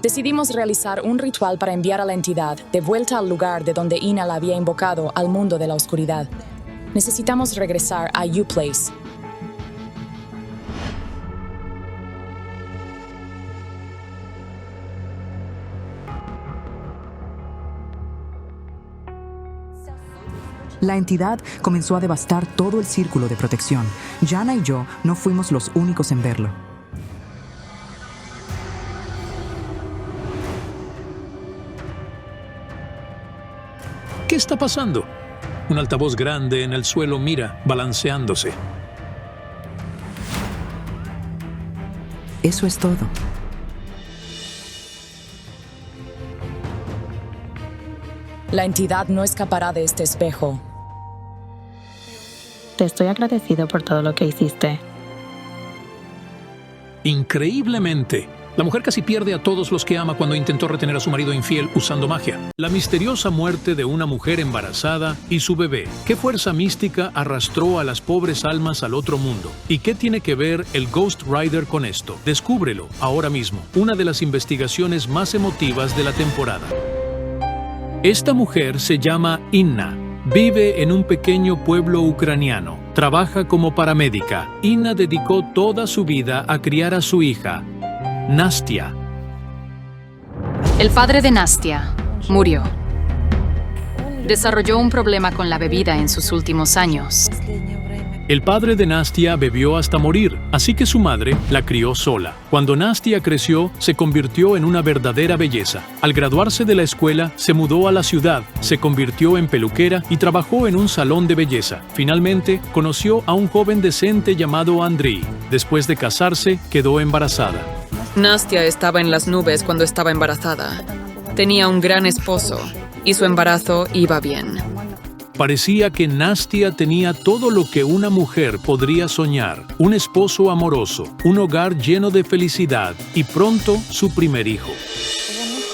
Decidimos realizar un ritual para enviar a la entidad de vuelta al lugar de donde Ina la había invocado al mundo de la oscuridad. Necesitamos regresar a U-Place. La entidad comenzó a devastar todo el círculo de protección. Jana y yo no fuimos los únicos en verlo. ¿Qué está pasando? Un altavoz grande en el suelo mira, balanceándose. Eso es todo. La entidad no escapará de este espejo. Te estoy agradecido por todo lo que hiciste. Increíblemente, la mujer casi pierde a todos los que ama cuando intentó retener a su marido infiel usando magia. La misteriosa muerte de una mujer embarazada y su bebé. ¿Qué fuerza mística arrastró a las pobres almas al otro mundo? ¿Y qué tiene que ver el Ghost Rider con esto? Descúbrelo ahora mismo. Una de las investigaciones más emotivas de la temporada. Esta mujer se llama Inna. Vive en un pequeño pueblo ucraniano. Trabaja como paramédica. Inna dedicó toda su vida a criar a su hija, Nastia. El padre de Nastia murió. Desarrolló un problema con la bebida en sus últimos años. El padre de Nastia bebió hasta morir, así que su madre la crió sola. Cuando Nastia creció, se convirtió en una verdadera belleza. Al graduarse de la escuela, se mudó a la ciudad, se convirtió en peluquera y trabajó en un salón de belleza. Finalmente, conoció a un joven decente llamado Andriy. Después de casarse, quedó embarazada. Nastia estaba en las nubes cuando estaba embarazada. Tenía un gran esposo y su embarazo iba bien. Parecía que Nastia tenía todo lo que una mujer podría soñar. Un esposo amoroso, un hogar lleno de felicidad y pronto su primer hijo.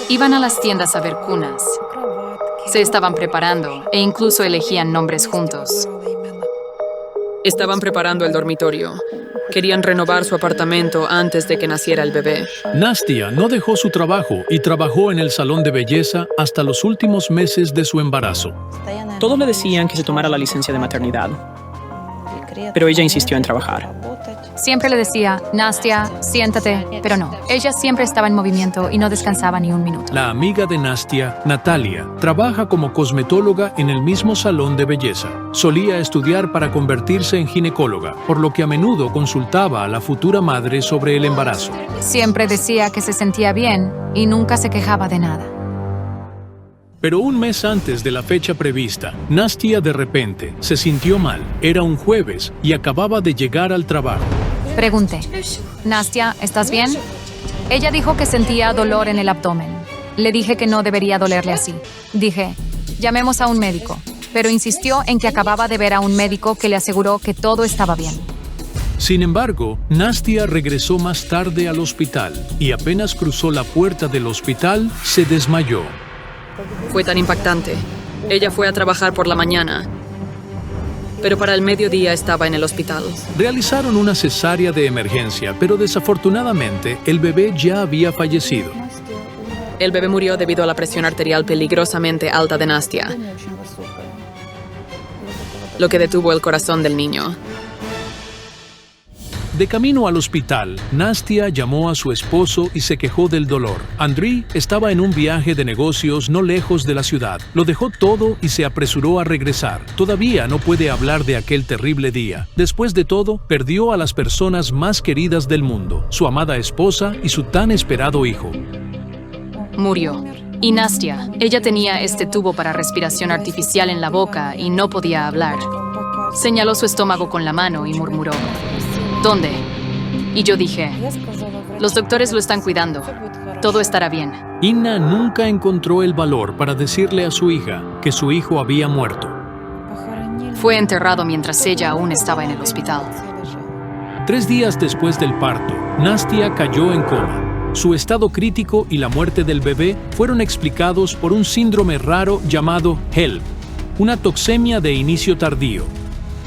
Iban a las tiendas a ver cunas. Se estaban preparando e incluso elegían nombres juntos. Estaban preparando el dormitorio. Querían renovar su apartamento antes de que naciera el bebé. Nastia no dejó su trabajo y trabajó en el salón de belleza hasta los últimos meses de su embarazo. Todos le decían que se tomara la licencia de maternidad, pero ella insistió en trabajar. Siempre le decía, Nastia, siéntate, pero no. Ella siempre estaba en movimiento y no descansaba ni un minuto. La amiga de Nastia, Natalia, trabaja como cosmetóloga en el mismo salón de belleza. Solía estudiar para convertirse en ginecóloga, por lo que a menudo consultaba a la futura madre sobre el embarazo. Siempre decía que se sentía bien y nunca se quejaba de nada. Pero un mes antes de la fecha prevista, Nastia de repente se sintió mal. Era un jueves y acababa de llegar al trabajo. Pregunté, Nastia, ¿estás bien? Ella dijo que sentía dolor en el abdomen. Le dije que no debería dolerle así. Dije, llamemos a un médico, pero insistió en que acababa de ver a un médico que le aseguró que todo estaba bien. Sin embargo, Nastia regresó más tarde al hospital y apenas cruzó la puerta del hospital, se desmayó. Fue tan impactante. Ella fue a trabajar por la mañana, pero para el mediodía estaba en el hospital. Realizaron una cesárea de emergencia, pero desafortunadamente el bebé ya había fallecido. El bebé murió debido a la presión arterial peligrosamente alta de Nastia, lo que detuvo el corazón del niño. De camino al hospital, Nastia llamó a su esposo y se quejó del dolor. Andriy estaba en un viaje de negocios no lejos de la ciudad. Lo dejó todo y se apresuró a regresar. Todavía no puede hablar de aquel terrible día. Después de todo, perdió a las personas más queridas del mundo, su amada esposa y su tan esperado hijo. Murió. Y Nastia, ella tenía este tubo para respiración artificial en la boca y no podía hablar. Señaló su estómago con la mano y murmuró, ¿dónde? Y yo dije, los doctores lo están cuidando. Todo estará bien. Inna nunca encontró el valor para decirle a su hija que su hijo había muerto. Fue enterrado mientras ella aún estaba en el hospital. 3 días después del parto, Nastia cayó en coma. Su estado crítico y la muerte del bebé fueron explicados por un síndrome raro llamado HELP, una toxemia de inicio tardío.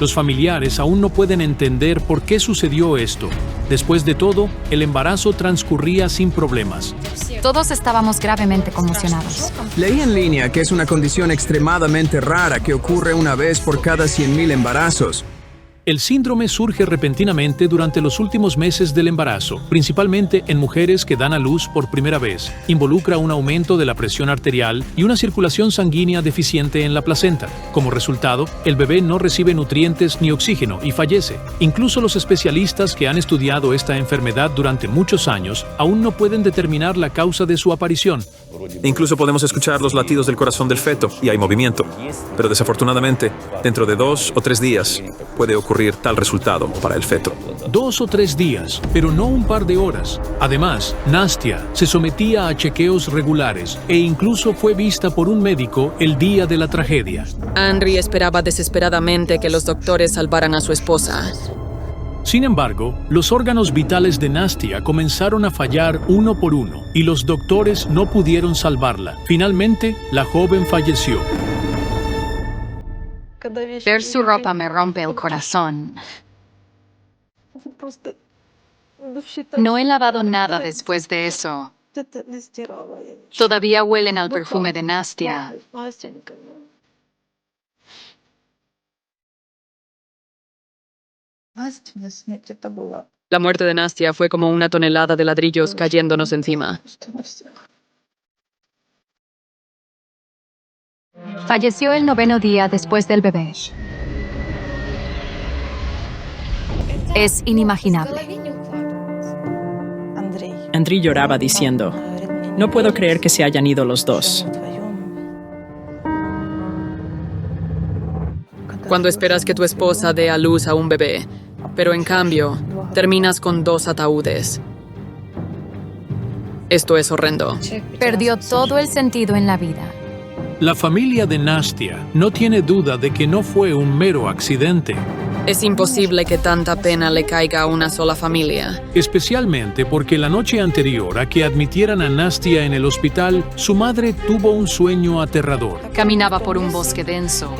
Los familiares aún no pueden entender por qué sucedió esto. Después de todo, el embarazo transcurría sin problemas. Todos estábamos gravemente conmocionados. Leí en línea que es una condición extremadamente rara que ocurre una vez por cada 100.000 embarazos. El síndrome surge repentinamente durante los últimos meses del embarazo, principalmente en mujeres que dan a luz por primera vez. Involucra un aumento de la presión arterial y una circulación sanguínea deficiente en la placenta. Como resultado, el bebé no recibe nutrientes ni oxígeno y fallece. Incluso los especialistas que han estudiado esta enfermedad durante muchos años aún no pueden determinar la causa de su aparición. Incluso podemos escuchar los latidos del corazón del feto y hay movimiento. Pero desafortunadamente, dentro de 2 o 3 días puede ocurrir tal resultado para el feto. 2 o 3 días, pero no un par de horas. Además, Nastia se sometía a chequeos regulares e incluso fue vista por un médico el día de la tragedia. Henry esperaba desesperadamente que los doctores salvaran a su esposa. Sin embargo, los órganos vitales de Nastia comenzaron a fallar uno por uno y los doctores no pudieron salvarla. Finalmente, la joven falleció. Ver su ropa me rompe el corazón. No he lavado nada después de eso. Todavía huelen al perfume de Nastia. La muerte de Nastia fue como una tonelada de ladrillos cayéndonos encima. Falleció el 9º día después del bebé. Es inimaginable. Andriy lloraba diciendo, no puedo creer que se hayan ido los dos. Cuando esperas que tu esposa dé a luz a un bebé, pero en cambio, terminas con 2 ataúdes. Esto es horrendo. Perdió todo el sentido en la vida. La familia de Nastia no tiene duda de que no fue un mero accidente. Es imposible que tanta pena le caiga a una sola familia. Especialmente porque la noche anterior a que admitieran a Nastia en el hospital, su madre tuvo un sueño aterrador. Caminaba por un bosque denso,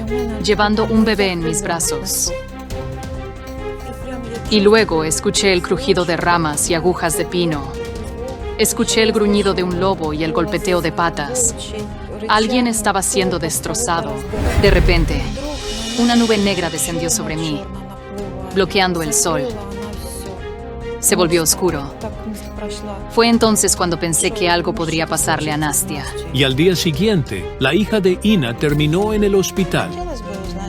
llevando un bebé en mis brazos. Y luego escuché el crujido de ramas y agujas de pino. Escuché el gruñido de un lobo y el golpeteo de patas. Alguien estaba siendo destrozado. De repente, una nube negra descendió sobre mí, bloqueando el sol. Se volvió oscuro. Fue entonces cuando pensé que algo podría pasarle a Nastia. Y al día siguiente, la hija de Inna terminó en el hospital.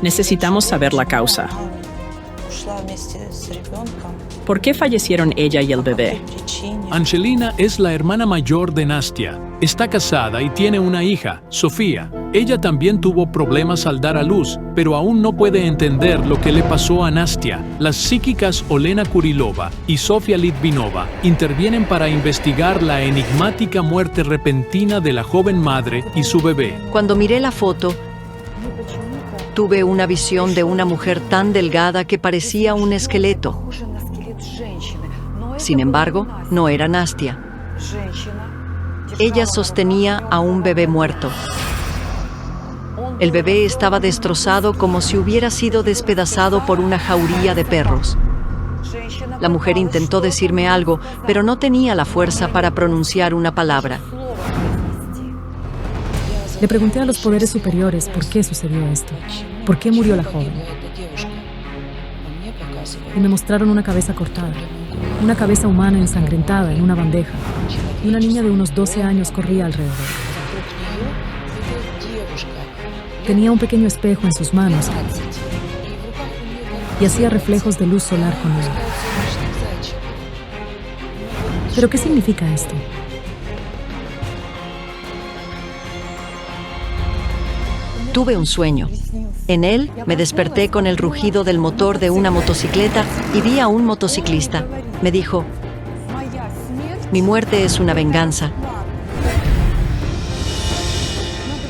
Necesitamos saber la causa. ¿Por qué fallecieron ella y el bebé? Angelina es la hermana mayor de Nastia. Está casada y tiene una hija, Sofía. Ella también tuvo problemas al dar a luz, pero aún no puede entender lo que le pasó a Nastia. Las psíquicas Olena Kurilova y Sofia Litvinova intervienen para investigar la enigmática muerte repentina de la joven madre y su bebé. Cuando miré la foto, tuve una visión de una mujer tan delgada que parecía un esqueleto. Sin embargo, no era Nastia. Ella sostenía a un bebé muerto. El bebé estaba destrozado como si hubiera sido despedazado por una jauría de perros. La mujer intentó decirme algo, pero no tenía la fuerza para pronunciar una palabra. Le pregunté a los poderes superiores por qué sucedió esto, por qué murió la joven. Y me mostraron una cabeza cortada, una cabeza humana ensangrentada en una bandeja, y una niña de unos 12 años corría alrededor. Tenía un pequeño espejo en sus manos y hacía reflejos de luz solar con él. ¿Pero qué significa esto? Tuve un sueño. En él me desperté con el rugido del motor de una motocicleta y vi a un motociclista. Me dijo: mi muerte es una venganza.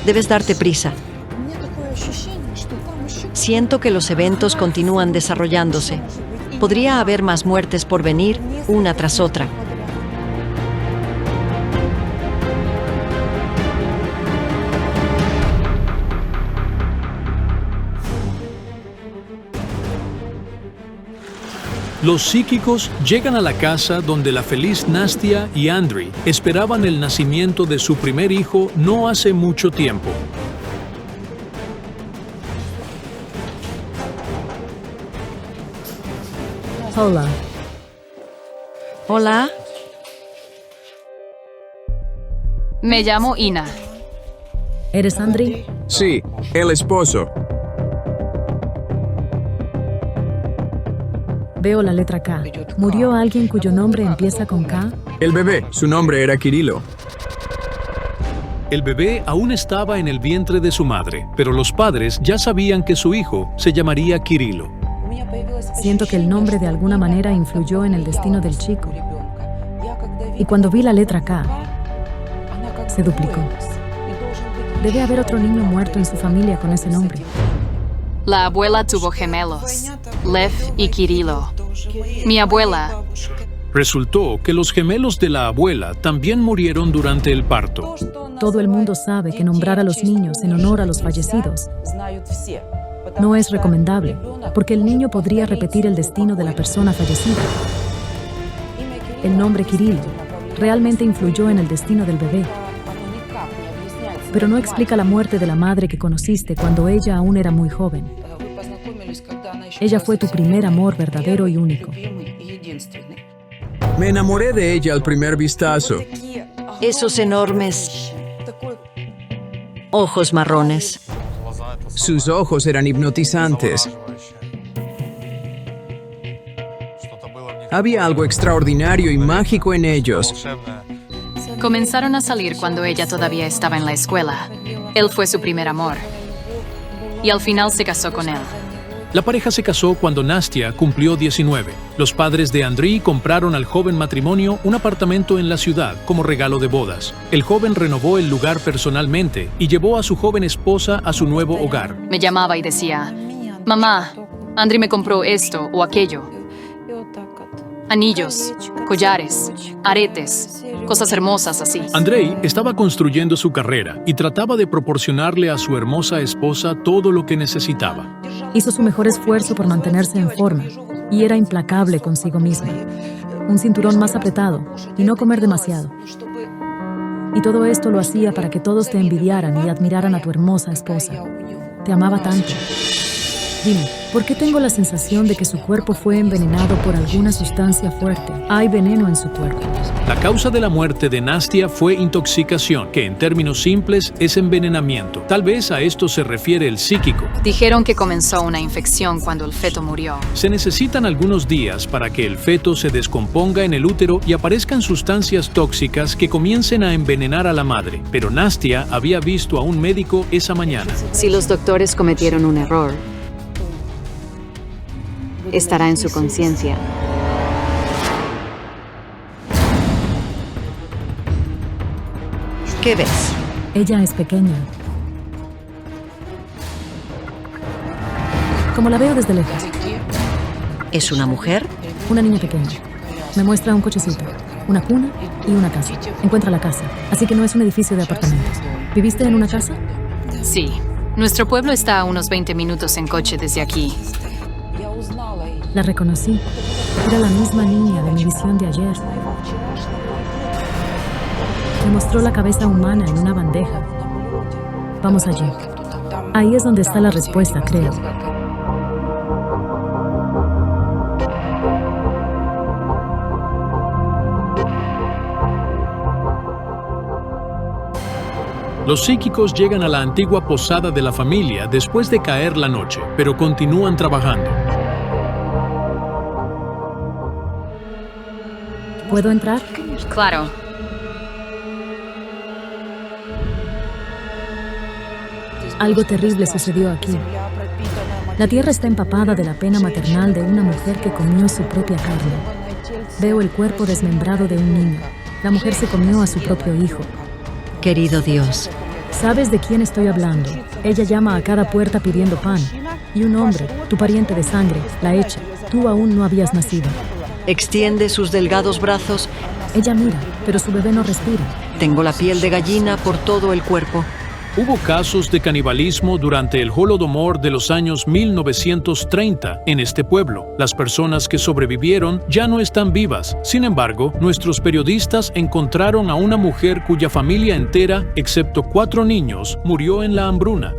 Debes darte prisa. Siento que los eventos continúan desarrollándose. Podría haber más muertes por venir, una tras otra. Los psíquicos llegan a la casa donde la feliz Nastia y Andrei esperaban el nacimiento de su primer hijo no hace mucho tiempo. Hola. Hola. Me llamo Ina. ¿Eres Andrei? Sí, el esposo. Veo la letra K. ¿Murió alguien cuyo nombre empieza con K? El bebé, su nombre era Kirilo. El bebé aún estaba en el vientre de su madre, pero los padres ya sabían que su hijo se llamaría Kirilo. Siento que el nombre de alguna manera influyó en el destino del chico. Y cuando vi la letra K, se duplicó. Debe haber otro niño muerto en su familia con ese nombre. La abuela tuvo gemelos, Lev y Kirilo. Mi abuela... Resultó que los gemelos de la abuela también murieron durante el parto. Todo el mundo sabe que nombrar a los niños en honor a los fallecidos no es recomendable, porque el niño podría repetir el destino de la persona fallecida. El nombre Kirilo realmente influyó en el destino del bebé, pero no explica la muerte de la madre que conociste cuando ella aún era muy joven. Ella fue tu primer amor verdadero y único. Me enamoré de ella al primer vistazo. Esos enormes ojos marrones. Sus ojos eran hipnotizantes. Había algo extraordinario y mágico en ellos. Comenzaron a salir cuando ella todavía estaba en la escuela. Él fue su primer amor. Y al final se casó con él. La pareja se casó cuando Nastia cumplió 19. Los padres de Andrei compraron al joven matrimonio un apartamento en la ciudad como regalo de bodas. El joven renovó el lugar personalmente y llevó a su joven esposa a su nuevo hogar. Me llamaba y decía: mamá, Andrei me compró esto o aquello. Anillos, collares, aretes, cosas hermosas así. Andrei estaba construyendo su carrera y trataba de proporcionarle a su hermosa esposa todo lo que necesitaba. Hizo su mejor esfuerzo por mantenerse en forma y era implacable consigo misma. Un cinturón más apretado y no comer demasiado. Y todo esto lo hacía para que todos te envidiaran y admiraran a tu hermosa esposa. Te amaba tanto. Dime, ¿por qué tengo la sensación de que su cuerpo fue envenenado por alguna sustancia fuerte? Hay veneno en su cuerpo. La causa de la muerte de Nastia fue intoxicación, que en términos simples es envenenamiento. Tal vez a esto se refiere el psíquico. Dijeron que comenzó una infección cuando el feto murió. Se necesitan algunos días para que el feto se descomponga en el útero y aparezcan sustancias tóxicas que comiencen a envenenar a la madre. Pero Nastia había visto a un médico esa mañana. Si los doctores cometieron un error, estará en su conciencia. ¿Qué ves? Ella es pequeña. Como la veo desde lejos. ¿Es una mujer? Una niña pequeña. Me muestra un cochecito, una cuna y una casa. Encuentra la casa, así que no es un edificio de apartamentos. ¿Viviste en una casa? Sí. Nuestro pueblo está a unos 20 minutos en coche desde aquí. La reconocí. Era la misma niña de mi visión de ayer. Me mostró la cabeza humana en una bandeja. Vamos allí. Ahí es donde está la respuesta, creo. Los psíquicos llegan a la antigua posada de la familia después de caer la noche, pero continúan trabajando. ¿Puedo entrar? Claro. Algo terrible sucedió aquí. La tierra está empapada de la pena maternal de una mujer que comió su propia carne. Veo el cuerpo desmembrado de un niño. La mujer se comió a su propio hijo. Querido Dios. ¿Sabes de quién estoy hablando? Ella llama a cada puerta pidiendo pan. Y un hombre, tu pariente de sangre, la echa. Tú aún no habías nacido. Extiende sus delgados brazos. Ella mira, pero su bebé no respira. Tengo la piel de gallina por todo el cuerpo. Hubo casos de canibalismo durante el Holodomor de los años 1930 en este pueblo. Las personas que sobrevivieron ya no están vivas. Sin embargo, nuestros periodistas encontraron a una mujer cuya familia entera, excepto 4 niños, murió en la hambruna.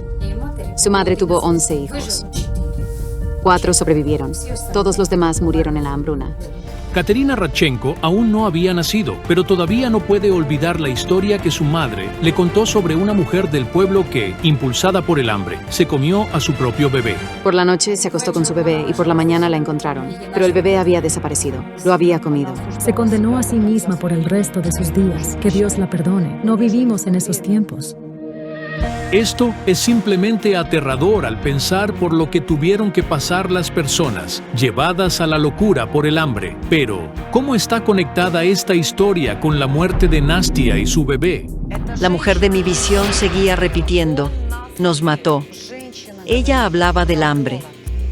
Su madre tuvo 11 hijos. 4 sobrevivieron. Todos los demás murieron en la hambruna. Katerina Radchenko aún no había nacido, pero todavía no puede olvidar la historia que su madre le contó sobre una mujer del pueblo que, impulsada por el hambre, se comió a su propio bebé. Por la noche se acostó con su bebé y por la mañana la encontraron. Pero el bebé había desaparecido. Lo había comido. Se condenó a sí misma por el resto de sus días. Que Dios la perdone. No vivimos en esos tiempos. Esto es simplemente aterrador al pensar por lo que tuvieron que pasar las personas, llevadas a la locura por el hambre. Pero, ¿cómo está conectada esta historia con la muerte de Nastia y su bebé? La mujer de mi visión seguía repitiendo, nos mató. Ella hablaba del hambre.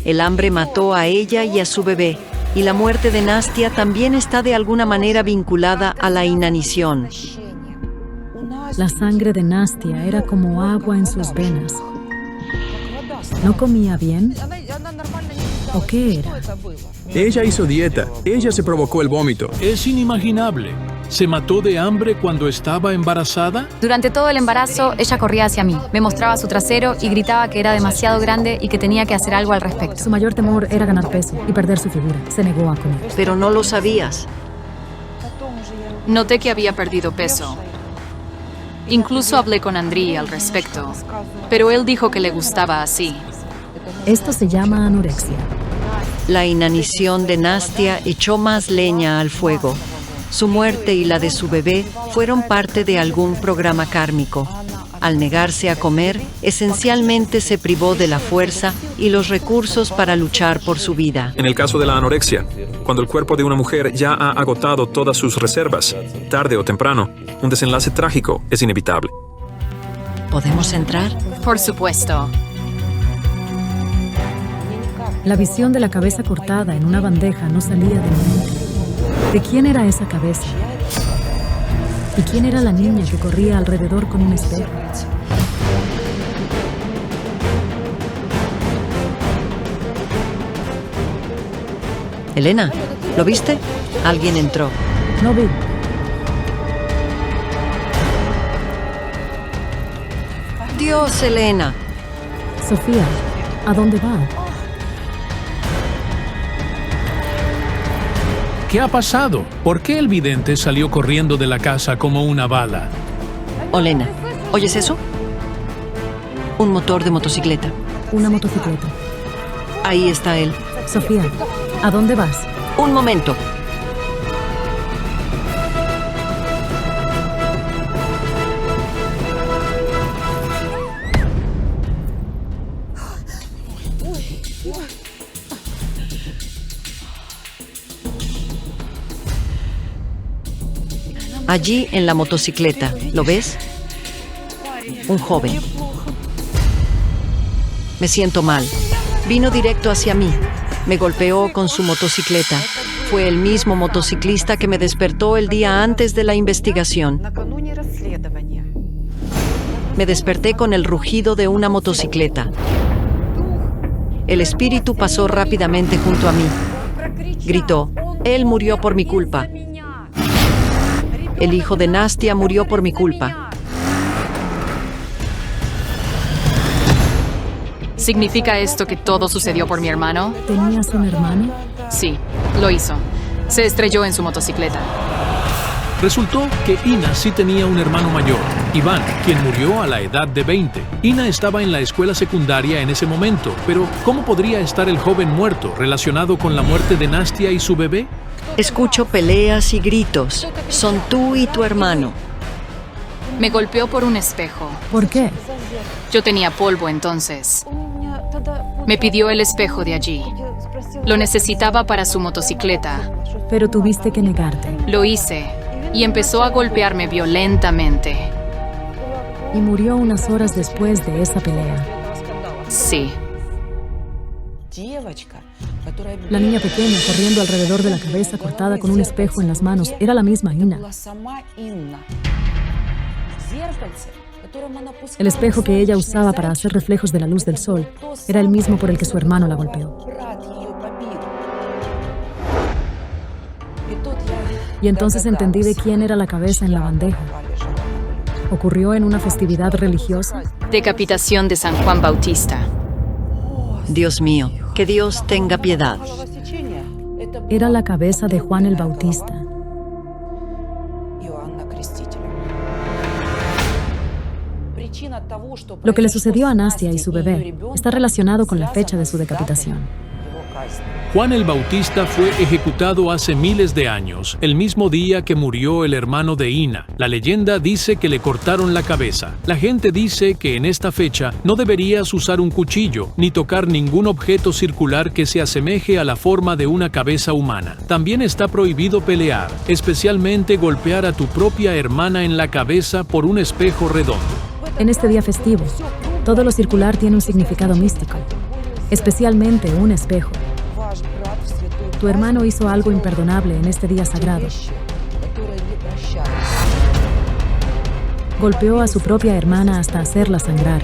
El hambre mató a ella y a su bebé. Y la muerte de Nastia también está de alguna manera vinculada a la inanición. La sangre de Nastia era como agua en sus venas. ¿No comía bien? ¿O qué era? Ella hizo dieta. Ella se provocó el vómito. Es inimaginable. ¿Se mató de hambre cuando estaba embarazada? Durante todo el embarazo, ella corría hacia mí, me mostraba su trasero y gritaba que era demasiado grande y que tenía que hacer algo al respecto. Su mayor temor era ganar peso y perder su figura. Se negó a comer. Pero no lo sabías. Noté que había perdido peso. Incluso hablé con Andriy al respecto, pero él dijo que le gustaba así. Esto se llama anorexia. La inanición de Nastia echó más leña al fuego. Su muerte y la de su bebé fueron parte de algún programa kármico. Al negarse a comer, esencialmente se privó de la fuerza y los recursos para luchar por su vida. En el caso de la anorexia, cuando el cuerpo de una mujer ya ha agotado todas sus reservas, tarde o temprano, un desenlace trágico es inevitable. ¿Podemos entrar? Por supuesto. La visión de la cabeza cortada en una bandeja no salía de mi mente. ¿De quién era esa cabeza? ¿Y quién era la niña que corría alrededor con un espejo? Elena, ¿lo viste? Alguien entró. No vi. Dios, Elena. Sofía, ¿a dónde va? ¿Qué ha pasado? ¿Por qué el vidente salió corriendo de la casa como una bala? Olena, ¿oyes eso? Un motor de motocicleta. Una motocicleta. Ahí está él. Sofía, ¿a dónde vas? Un momento. Allí en la motocicleta, ¿lo ves? Un joven. Me siento mal. Vino directo hacia mí. Me golpeó con su motocicleta. Fue el mismo motociclista que me despertó el día antes de la investigación. Me desperté con el rugido de una motocicleta. El espíritu pasó rápidamente junto a mí. Gritó, él murió por mi culpa. El hijo de Nastia murió por mi culpa. ¿Significa esto que todo sucedió por mi hermano? ¿Tenías un hermano? Sí, lo hizo. Se estrelló en su motocicleta. Resultó que Ina sí tenía un hermano mayor, Iván, quien murió a la edad de 20. Ina estaba en la escuela secundaria en ese momento, pero ¿cómo podría estar el joven muerto relacionado con la muerte de Nastia y su bebé? Escucho peleas y gritos. Son tú y tu hermano. Me golpeó por un espejo. ¿Por qué? Yo tenía polvo entonces. Me pidió el espejo de allí. Lo necesitaba para su motocicleta. Pero tuviste que negarte. Lo hice y empezó a golpearme violentamente. Y murió unas horas después de esa pelea. Sí. La niña pequeña corriendo alrededor de la cabeza cortada con un espejo en las manos era la misma Inna. El espejo que ella usaba para hacer reflejos de la luz del sol era el mismo por el que su hermano la golpeó. Y entonces entendí de quién era la cabeza en la bandeja. ¿Ocurrió en una festividad religiosa? Decapitación de San Juan Bautista. Dios mío, que Dios tenga piedad. Era la cabeza de Juan el Bautista. Lo que le sucedió a Nastia y su bebé está relacionado con la fecha de su decapitación. Juan el Bautista fue ejecutado hace miles de años, el mismo día que murió el hermano de Inna. La leyenda dice que le cortaron la cabeza. La gente dice que en esta fecha no deberías usar un cuchillo, ni tocar ningún objeto circular que se asemeje a la forma de una cabeza humana. También está prohibido pelear, especialmente golpear a tu propia hermana en la cabeza por un espejo redondo. En este día festivo, todo lo circular tiene un significado místico, especialmente un espejo. Tu hermano hizo algo imperdonable en este día sagrado. Golpeó a su propia hermana hasta hacerla sangrar.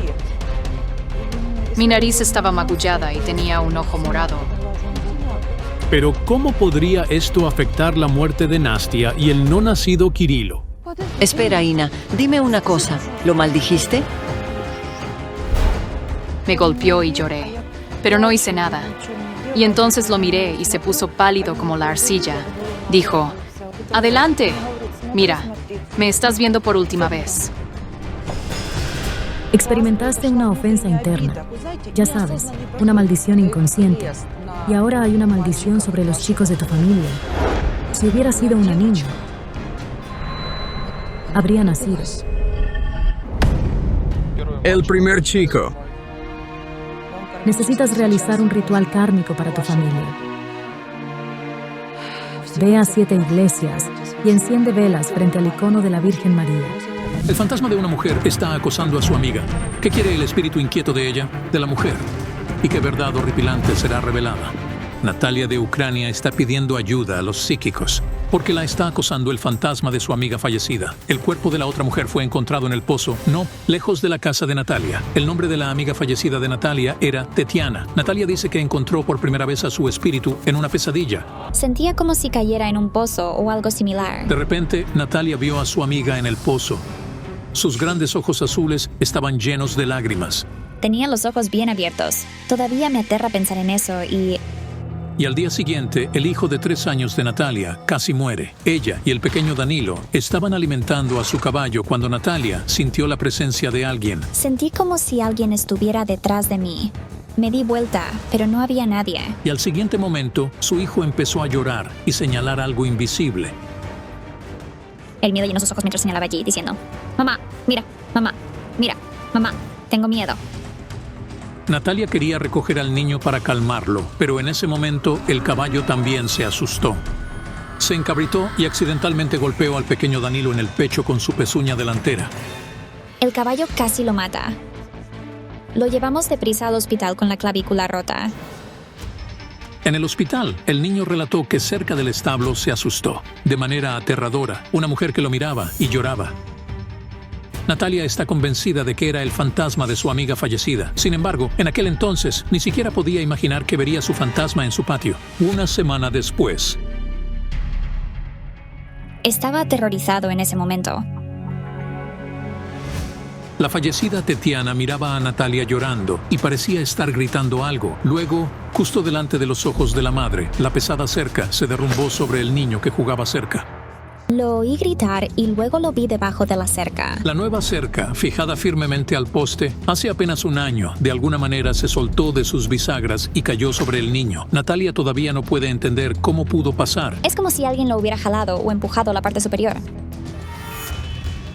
Mi nariz estaba magullada y tenía un ojo morado. Pero ¿cómo podría esto afectar la muerte de Nastia y el no nacido Kirilo? Espera, Inna, dime una cosa. ¿Lo maldijiste? Me golpeó y lloré, pero no hice nada. Y entonces lo miré y se puso pálido como la arcilla. Dijo, «Adelante. Mira, me estás viendo por última vez». Experimentaste una ofensa interna. Ya sabes, una maldición inconsciente. Y ahora hay una maldición sobre los chicos de tu familia. Si hubiera sido una niña, habría nacido. El primer chico. Necesitas realizar un ritual kármico para tu familia. Ve a 7 iglesias y enciende velas frente al icono de la Virgen María. El fantasma de una mujer está acosando a su amiga. ¿Qué quiere el espíritu inquieto de ella? De la mujer. ¿Y qué verdad horripilante será revelada? Natalia de Ucrania está pidiendo ayuda a los psíquicos porque la está acosando el fantasma de su amiga fallecida. El cuerpo de la otra mujer fue encontrado en el pozo, no lejos de la casa de Natalia. El nombre de la amiga fallecida de Natalia era Tetiana. Natalia dice que encontró por primera vez a su espíritu en una pesadilla. Sentía como si cayera en un pozo o algo similar. De repente, Natalia vio a su amiga en el pozo. Sus grandes ojos azules estaban llenos de lágrimas. Tenía los ojos bien abiertos. Todavía me aterra pensar en eso y al día siguiente, el hijo de 3 años de Natalia casi muere. Ella y el pequeño Danilo estaban alimentando a su caballo cuando Natalia sintió la presencia de alguien. Sentí como si alguien estuviera detrás de mí. Me di vuelta, pero no había nadie. Y al siguiente momento, su hijo empezó a llorar y señalar algo invisible. El miedo llenó sus ojos mientras señalaba allí, diciendo, «Mamá, mira, mamá, mira, mamá, tengo miedo». Natalia quería recoger al niño para calmarlo, pero en ese momento el caballo también se asustó. Se encabritó y accidentalmente golpeó al pequeño Danilo en el pecho con su pezuña delantera. El caballo casi lo mata. Lo llevamos deprisa al hospital con la clavícula rota. En el hospital, el niño relató que cerca del establo se asustó, de manera aterradora, una mujer que lo miraba y lloraba. Natalia está convencida de que era el fantasma de su amiga fallecida. Sin embargo, en aquel entonces, ni siquiera podía imaginar que vería su fantasma en su patio. Una semana después. Estaba aterrorizado en ese momento. La fallecida Tetiana miraba a Natalia llorando y parecía estar gritando algo. Luego, justo delante de los ojos de la madre, la pesada cerca se derrumbó sobre el niño que jugaba cerca. Lo oí gritar y luego lo vi debajo de la cerca. La nueva cerca, fijada firmemente al poste, hace apenas un año, de alguna manera se soltó de sus bisagras y cayó sobre el niño. Natalia todavía no puede entender cómo pudo pasar. Es como si alguien lo hubiera jalado o empujado a la parte superior.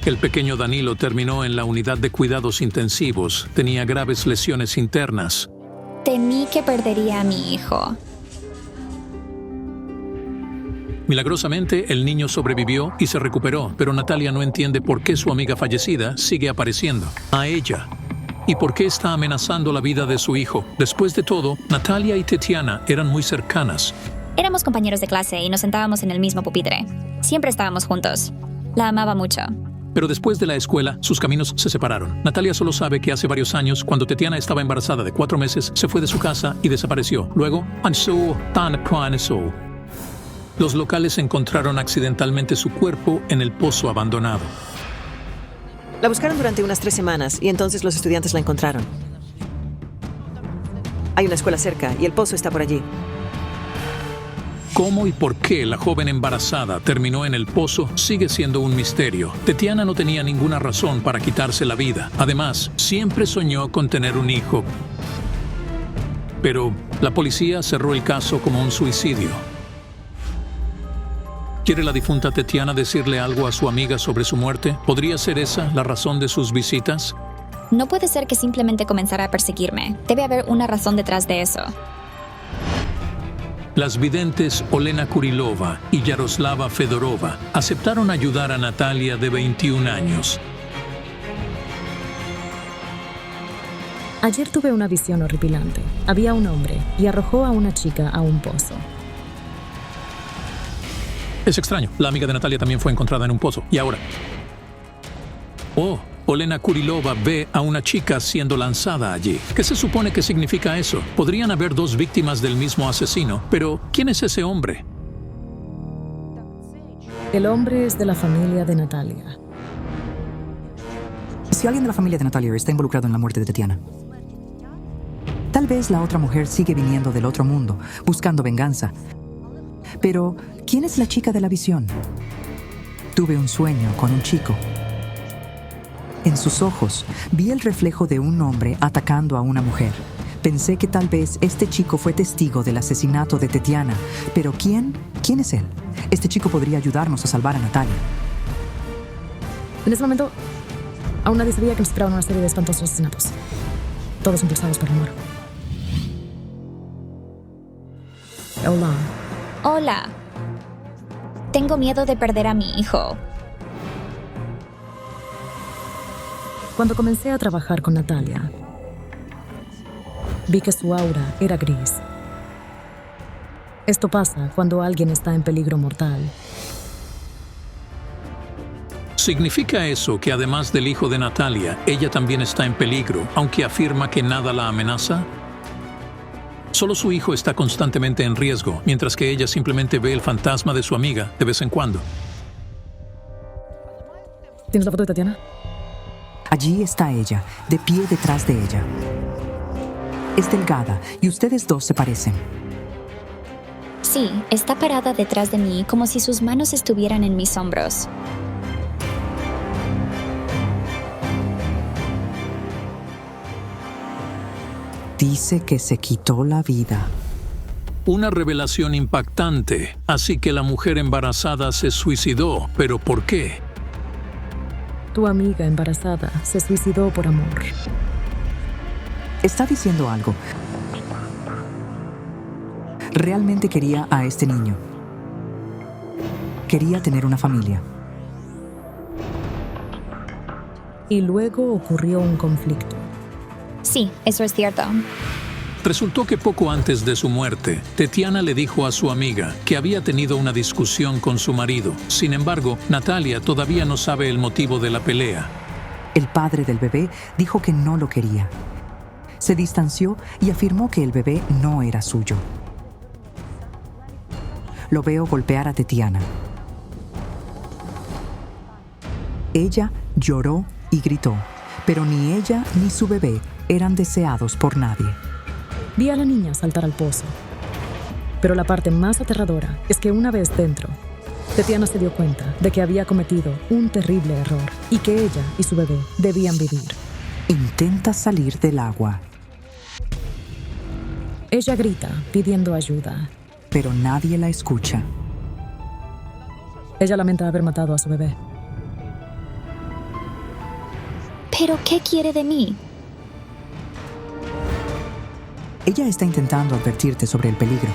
El pequeño Danilo terminó en la unidad de cuidados intensivos. Tenía graves lesiones internas. Temí que perdería a mi hijo. Milagrosamente, el niño sobrevivió y se recuperó, pero Natalia no entiende por qué su amiga fallecida sigue apareciendo a ella y por qué está amenazando la vida de su hijo. Después de todo, Natalia y Tetiana eran muy cercanas. Éramos compañeros de clase y nos sentábamos en el mismo pupitre. Siempre estábamos juntos. La amaba mucho. Pero después de la escuela, sus caminos se separaron. Natalia solo sabe que hace varios años, cuando Tetiana estaba embarazada de 4 meses, se fue de su casa y desapareció. Luego, los locales encontraron accidentalmente su cuerpo en el pozo abandonado. La buscaron durante unas 3 semanas y entonces los estudiantes la encontraron. Hay una escuela cerca y el pozo está por allí. ¿Cómo y por qué la joven embarazada terminó en el pozo sigue siendo un misterio? Tetiana no tenía ninguna razón para quitarse la vida. Además, siempre soñó con tener un hijo. Pero la policía cerró el caso como un suicidio. ¿Quiere la difunta Tetiana decirle algo a su amiga sobre su muerte? ¿Podría ser esa la razón de sus visitas? No puede ser que simplemente comenzara a perseguirme. Debe haber una razón detrás de eso. Las videntes Olena Kurilova y Yaroslava Fedorova aceptaron ayudar a Natalia, de 21 años. Ayer tuve una visión horripilante. Había un hombre y arrojó a una chica a un pozo. Es extraño. La amiga de Natalia también fue encontrada en un pozo. ¿Y ahora? Olena Kurilova ve a una chica siendo lanzada allí. ¿Qué se supone que significa eso? Podrían haber 2 víctimas del mismo asesino, pero ¿quién es ese hombre? El hombre es de la familia de Natalia. Si alguien de la familia de Natalia está involucrado en la muerte de Tetiana, tal vez la otra mujer sigue viniendo del otro mundo, buscando venganza. Pero, ¿quién es la chica de la visión? Tuve un sueño con un chico. En sus ojos, vi el reflejo de un hombre atacando a una mujer. Pensé que tal vez este chico fue testigo del asesinato de Tetiana. Pero ¿quién? ¿Quién es él? Este chico podría ayudarnos a salvar a Natalia. En ese momento, aún nadie sabía que nos esperaban una serie de espantosos asesinatos. Todos impulsados por el amor. Hola. Hola. Tengo miedo de perder a mi hijo. Cuando comencé a trabajar con Natalia, vi que su aura era gris. Esto pasa cuando alguien está en peligro mortal. ¿Significa eso que además del hijo de Natalia, ella también está en peligro, aunque afirma que nada la amenaza? Solo su hijo está constantemente en riesgo, mientras que ella simplemente ve el fantasma de su amiga de vez en cuando. ¿Tienes la foto de Tatiana? Allí está ella, de pie detrás de ella. Es delgada y ustedes 2 se parecen. Sí, está parada detrás de mí como si sus manos estuvieran en mis hombros. Dice que se quitó la vida. Una revelación impactante. Así que la mujer embarazada se suicidó. ¿Pero por qué? Tu amiga embarazada se suicidó por amor. Está diciendo algo. Realmente quería a este niño. Quería tener una familia. Y luego ocurrió un conflicto. Sí, eso es cierto. Resultó que poco antes de su muerte, Tetiana le dijo a su amiga que había tenido una discusión con su marido. Sin embargo, Natalia todavía no sabe el motivo de la pelea. El padre del bebé dijo que no lo quería. Se distanció y afirmó que el bebé no era suyo. Lo veo golpear a Tetiana. Ella lloró y gritó, pero ni ella ni su bebé eran deseados por nadie. Vi a la niña saltar al pozo. Pero la parte más aterradora es que una vez dentro, Tetiana se dio cuenta de que había cometido un terrible error y que ella y su bebé debían vivir. Intenta salir del agua. Ella grita pidiendo ayuda. Pero nadie la escucha. Ella lamenta haber matado a su bebé. ¿Pero qué quiere de mí? Ella está intentando advertirte sobre el peligro.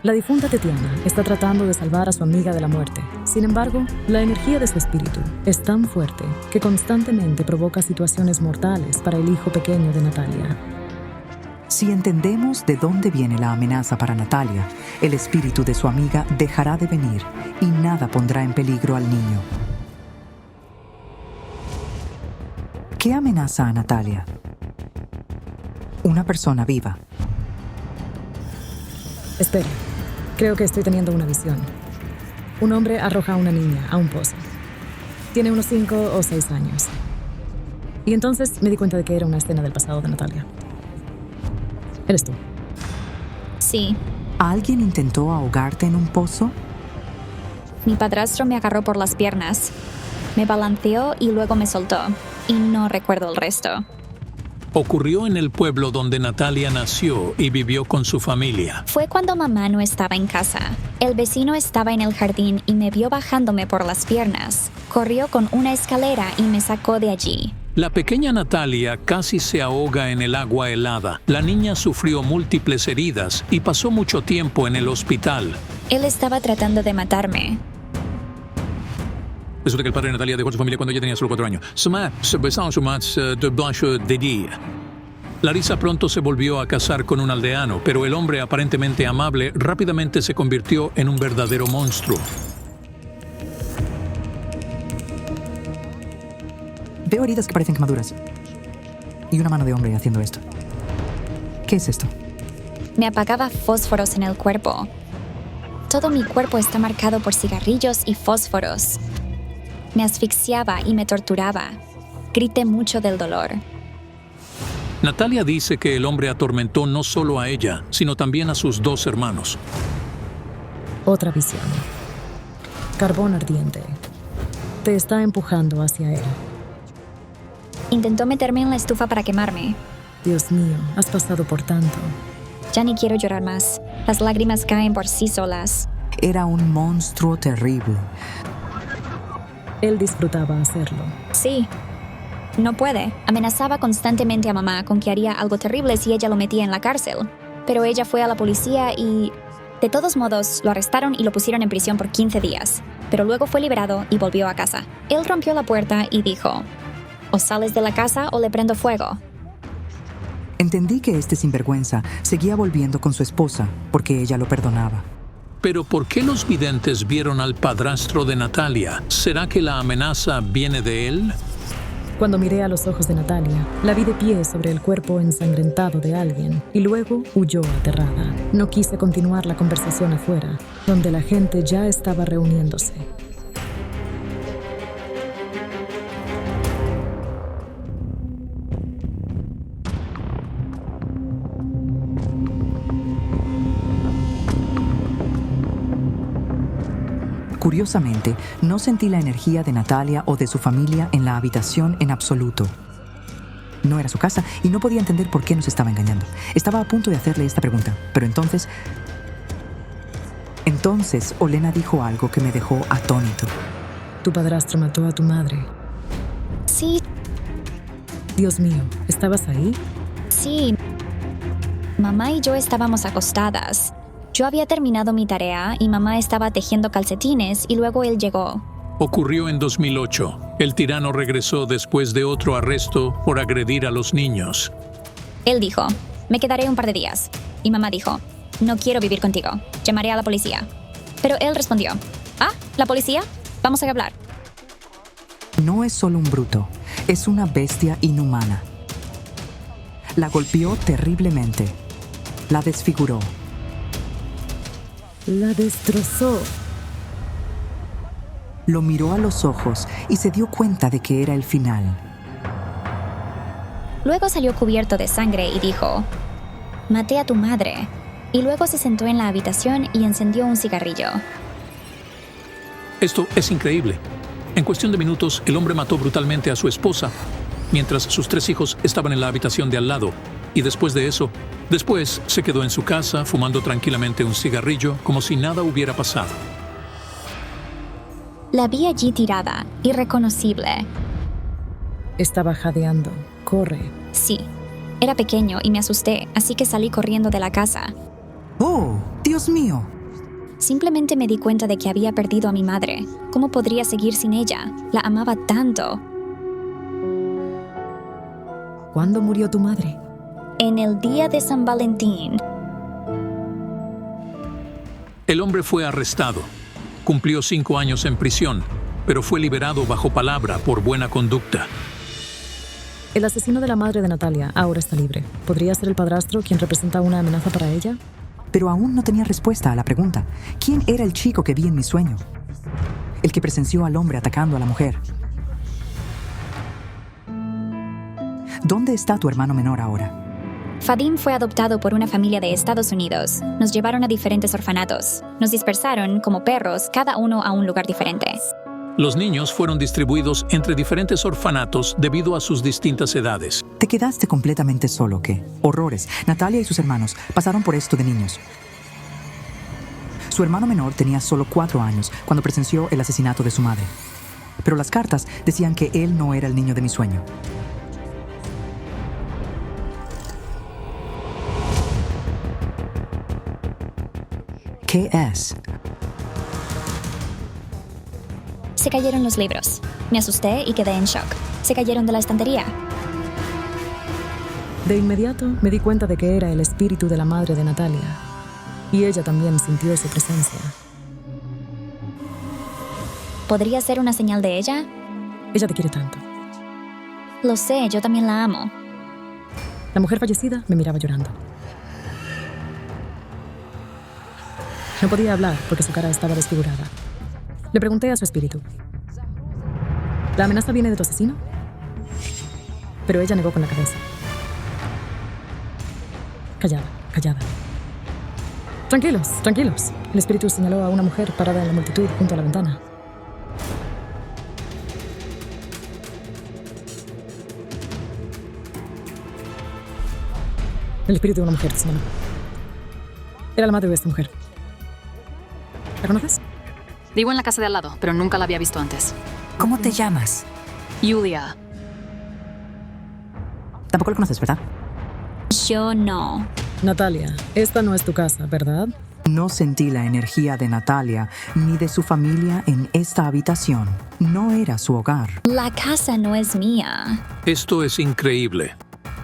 La difunta Tetiana está tratando de salvar a su amiga de la muerte. Sin embargo, la energía de su espíritu es tan fuerte que constantemente provoca situaciones mortales para el hijo pequeño de Natalia. Si entendemos de dónde viene la amenaza para Natalia, el espíritu de su amiga dejará de venir y nada pondrá en peligro al niño. ¿Qué amenaza a Natalia? Una persona viva. Espera, creo que estoy teniendo una visión. Un hombre arroja a una niña a un pozo. Tiene unos 5 o 6 años. Y entonces me di cuenta de que era una escena del pasado de Natalia. ¿Eres tú? Sí. ¿Alguien intentó ahogarte en un pozo? Mi padrastro me agarró por las piernas, me balanceó y luego me soltó. Y no recuerdo el resto. Ocurrió en el pueblo donde Natalia nació y vivió con su familia. Fue cuando mamá no estaba en casa. El vecino estaba en el jardín y me vio bajándome por las piernas. Corrió con una escalera y me sacó de allí. La pequeña Natalia casi se ahoga en el agua helada. La niña sufrió múltiples heridas y pasó mucho tiempo en el hospital. Él estaba tratando de matarme. Resulta que el padre de Natalia dejó a su familia cuando ella tenía solo 4 años. Larisa pronto se volvió a casar con un aldeano, pero el hombre aparentemente amable rápidamente se convirtió en un verdadero monstruo. Veo heridas que parecen quemaduras. Y una mano de hombre haciendo esto. ¿Qué es esto? Me apagaba fósforos en el cuerpo. Todo mi cuerpo está marcado por cigarrillos y fósforos. Me asfixiaba y me torturaba. Grité mucho del dolor. Natalia dice que el hombre atormentó no solo a ella, sino también a sus 2 hermanos. Otra visión. Carbón ardiente. Te está empujando hacia él. Intentó meterme en la estufa para quemarme. Dios mío, has pasado por tanto. Ya ni quiero llorar más. Las lágrimas caen por sí solas. Era un monstruo terrible. Él disfrutaba hacerlo. Sí. No puede. Amenazaba constantemente a mamá con que haría algo terrible si ella lo metía en la cárcel. Pero ella fue a la policía y... De todos modos, lo arrestaron y lo pusieron en prisión por 15 días. Pero luego fue liberado y volvió a casa. Él rompió la puerta y dijo... O sales de la casa o le prendo fuego. Entendí que este sinvergüenza seguía volviendo con su esposa porque ella lo perdonaba. Pero ¿por qué los videntes vieron al padrastro de Natalia? ¿Será que la amenaza viene de él? Cuando miré a los ojos de Natalia, la vi de pie sobre el cuerpo ensangrentado de alguien y luego huyó aterrada. No quise continuar la conversación afuera, donde la gente ya estaba reuniéndose. Curiosamente, no sentí la energía de Natalia o de su familia en la habitación en absoluto. No era su casa y no podía entender por qué nos estaba engañando. Estaba a punto de hacerle esta pregunta, pero entonces Olena dijo algo que me dejó atónito. Tu padrastro mató a tu madre. Sí. Dios mío, ¿estabas ahí? Sí. Mamá y yo estábamos acostadas. Yo había terminado mi tarea y mamá estaba tejiendo calcetines y luego él llegó. Ocurrió en 2008. El tirano regresó después de otro arresto por agredir a los niños. Él dijo, me quedaré un par de días. Y mamá dijo, no quiero vivir contigo. Llamaré a la policía. Pero él respondió, ¿la policía? Vamos a hablar. No es solo un bruto, es una bestia inhumana. La golpeó terriblemente. La desfiguró. La destrozó. Lo miró a los ojos y se dio cuenta de que era el final. Luego salió cubierto de sangre y dijo, maté a tu madre. Y luego se sentó en la habitación y encendió un cigarrillo. Esto es increíble. En cuestión de minutos, el hombre mató brutalmente a su esposa, mientras sus 3 hijos estaban en la habitación de al lado. Y después se quedó en su casa fumando tranquilamente un cigarrillo como si nada hubiera pasado. La vi allí tirada, irreconocible. Estaba jadeando. Corre. Sí. Era pequeño y me asusté, así que salí corriendo de la casa. ¡Oh, Dios mío! Simplemente me di cuenta de que había perdido a mi madre. ¿Cómo podría seguir sin ella? La amaba tanto. ¿Cuándo murió tu madre? En el día de San Valentín. El hombre fue arrestado. Cumplió 5 años en prisión, pero fue liberado bajo palabra por buena conducta. El asesino de la madre de Natalia ahora está libre. ¿Podría ser el padrastro quien representa una amenaza para ella? Pero aún no tenía respuesta a la pregunta. ¿Quién era el chico que vi en mi sueño? El que presenció al hombre atacando a la mujer. ¿Dónde está tu hermano menor ahora? Fadim fue adoptado por una familia de Estados Unidos. Nos llevaron a diferentes orfanatos. Nos dispersaron como perros, cada uno a un lugar diferente. Los niños fueron distribuidos entre diferentes orfanatos debido a sus distintas edades. ¿Te quedaste completamente solo, qué? Horrores. Natalia y sus hermanos pasaron por esto de niños. Su hermano menor tenía solo 4 años cuando presenció el asesinato de su madre. Pero las cartas decían que él no era el niño de mi sueño. ¿Qué es? Se cayeron los libros. Me asusté y quedé en shock. Se cayeron de la estantería. De inmediato me di cuenta de que era el espíritu de la madre de Natalia. Y ella también sintió su presencia. ¿Podría ser una señal de ella? Ella te quiere tanto. Lo sé, yo también la amo. La mujer fallecida me miraba llorando. No podía hablar porque su cara estaba desfigurada. Le pregunté a su espíritu: ¿la amenaza viene de tu asesino? Pero ella negó con la cabeza. Callada, callada. Tranquilos, tranquilos. El espíritu señaló a una mujer parada en la multitud junto a la ventana. El espíritu de una mujer señaló. Era la madre de esta mujer. ¿La conoces? Vivo en la casa de al lado, pero nunca la había visto antes. ¿Cómo te llamas? Julia. Tampoco la conoces, ¿verdad? Yo no. Natalia, esta no es tu casa, ¿verdad? No sentí la energía de Natalia ni de su familia en esta habitación. No era su hogar. La casa no es mía. Esto es increíble.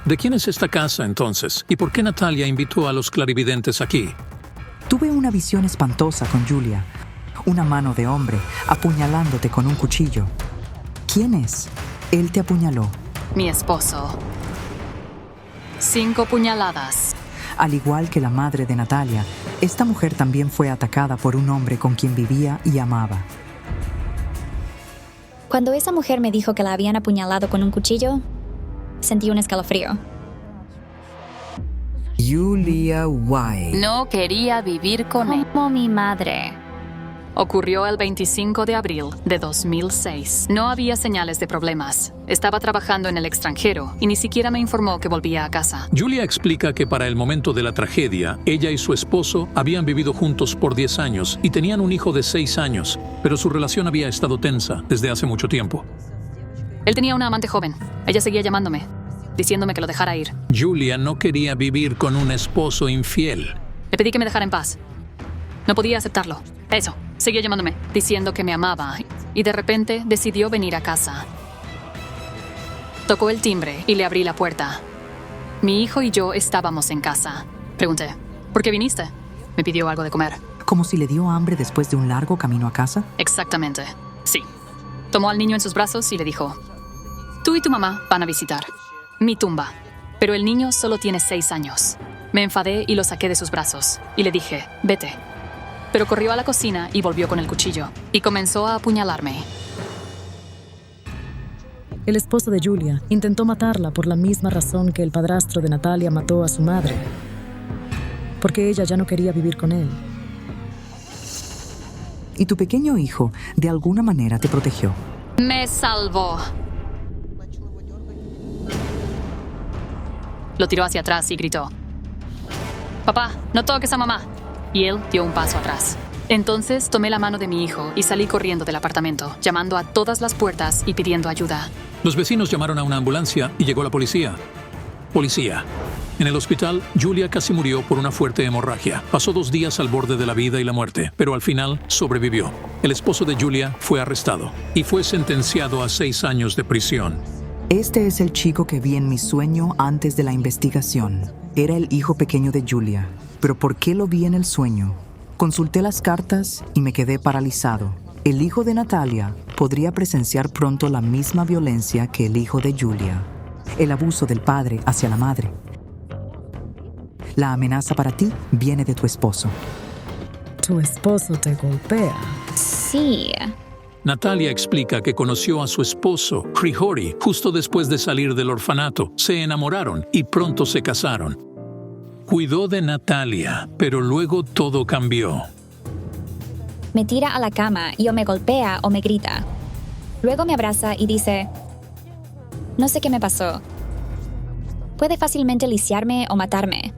¿De quién es esta casa entonces? ¿Y por qué Natalia invitó a los clarividentes aquí? Tuve una visión espantosa con Julia. Una mano de hombre apuñalándote con un cuchillo. ¿Quién es? Él te apuñaló. Mi esposo. 5 puñaladas. Al igual que la madre de Natalia, esta mujer también fue atacada por un hombre con quien vivía y amaba. Cuando esa mujer me dijo que la habían apuñalado con un cuchillo, sentí un escalofrío. Julia White. No quería vivir con él. Como mi madre. Ocurrió el 25 de abril de 2006. No había señales de problemas. Estaba trabajando en el extranjero y ni siquiera me informó que volvía a casa. Julia explica que para el momento de la tragedia, ella y su esposo habían vivido juntos por 10 años y tenían un hijo de 6 años, pero su relación había estado tensa desde hace mucho tiempo. Él tenía una amante joven. Ella seguía llamándome, diciéndome que lo dejara ir. Julia no quería vivir con un esposo infiel. Le pedí que me dejara en paz. No podía aceptarlo. Eso. Seguía llamándome, diciendo que me amaba, y de repente decidió venir a casa. Tocó el timbre y le abrí la puerta. Mi hijo y yo estábamos en casa. Pregunté, ¿por qué viniste? Me pidió algo de comer. ¿Como si le dio hambre después de un largo camino a casa? Exactamente, sí. Tomó al niño en sus brazos y le dijo: tú y tu mamá van a visitar mi tumba, pero el niño solo tiene 6 años. Me enfadé y lo saqué de sus brazos, y le dije, vete. Pero corrió a la cocina y volvió con el cuchillo, y comenzó a apuñalarme. El esposo de Julia intentó matarla por la misma razón que el padrastro de Natalia mató a su madre, porque ella ya no quería vivir con él. Y tu pequeño hijo, de alguna manera, te protegió. Me salvó. Lo tiró hacia atrás y gritó: papá, no toques a mamá. Y él dio un paso atrás. Entonces tomé la mano de mi hijo y salí corriendo del apartamento, llamando a todas las puertas y pidiendo ayuda. Los vecinos llamaron a una ambulancia y llegó la policía. Policía. En el hospital, Julia casi murió por una fuerte hemorragia. Pasó 2 días al borde de la vida y la muerte, pero al final sobrevivió. El esposo de Julia fue arrestado y fue sentenciado a 6 años de prisión. Este es el chico que vi en mi sueño antes de la investigación. Era el hijo pequeño de Julia. ¿Pero por qué lo vi en el sueño? Consulté las cartas y me quedé paralizado. El hijo de Natalia podría presenciar pronto la misma violencia que el hijo de Julia. El abuso del padre hacia la madre. La amenaza para ti viene de tu esposo. ¿Tu esposo te golpea? Sí. Natalia explica que conoció a su esposo, Hrihori, justo después de salir del orfanato. Se enamoraron y pronto se casaron. Cuidó de Natalia, pero luego todo cambió. Me tira a la cama y o me golpea o me grita. Luego me abraza y dice, no sé qué me pasó. Puede fácilmente lisiarme o matarme.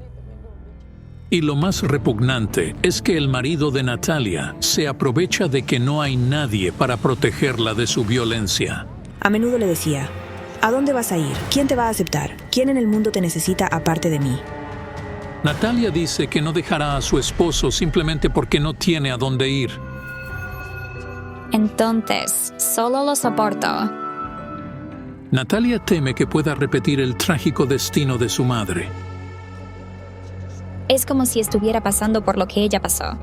Y lo más repugnante es que el marido de Natalia se aprovecha de que no hay nadie para protegerla de su violencia. A menudo le decía, ¿a dónde vas a ir? ¿Quién te va a aceptar? ¿Quién en el mundo te necesita aparte de mí? Natalia dice que no dejará a su esposo simplemente porque no tiene a dónde ir. Entonces, solo lo soporto. Natalia teme que pueda repetir el trágico destino de su madre. Es como si estuviera pasando por lo que ella pasó.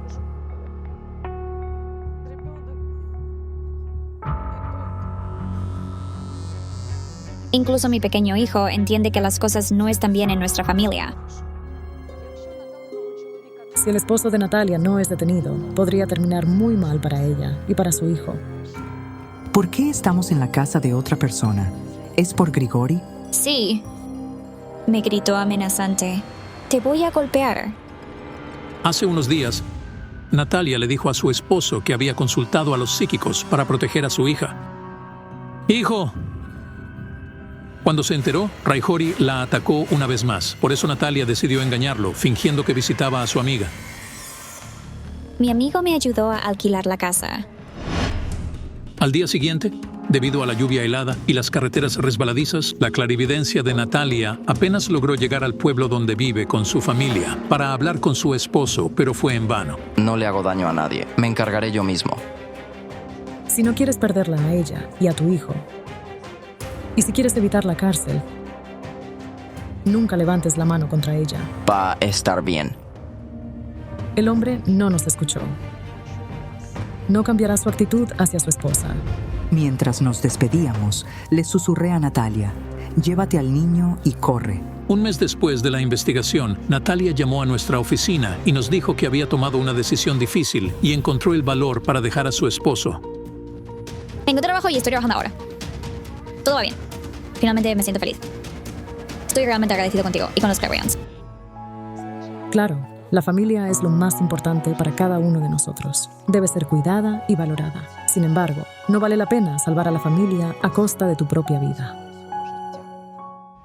Incluso mi pequeño hijo entiende que las cosas no están bien en nuestra familia. Si el esposo de Natalia no es detenido, podría terminar muy mal para ella y para su hijo. ¿Por qué estamos en la casa de otra persona? ¿Es por Grigori? Sí. Me gritó amenazante. Te voy a golpear. Hace unos días, Natalia le dijo a su esposo que había consultado a los psíquicos para proteger a su hija. ¡Hijo! Cuando se enteró, Hrihori la atacó una vez más. Por eso Natalia decidió engañarlo, fingiendo que visitaba a su amiga. Mi amigo me ayudó a alquilar la casa. Al día siguiente, debido a la lluvia helada y las carreteras resbaladizas, la clarividencia de Natalia apenas logró llegar al pueblo donde vive con su familia para hablar con su esposo, pero fue en vano. No le hago daño a nadie. Me encargaré yo mismo. Si no quieres perderla a ella y a tu hijo, y si quieres evitar la cárcel, nunca levantes la mano contra ella. Va a estar bien. El hombre no nos escuchó. No cambiará su actitud hacia su esposa. Mientras nos despedíamos, le susurré a Natalia, llévate al niño y corre. Un mes después de la investigación, Natalia llamó a nuestra oficina y nos dijo que había tomado una decisión difícil y encontró el valor para dejar a su esposo. Tengo trabajo y estoy trabajando ahora. Todo va bien. Finalmente me siento feliz. Estoy realmente agradecido contigo y con los Clarions. Claro, la familia es lo más importante para cada uno de nosotros. Debe ser cuidada y valorada. Sin embargo, no vale la pena salvar a la familia a costa de tu propia vida.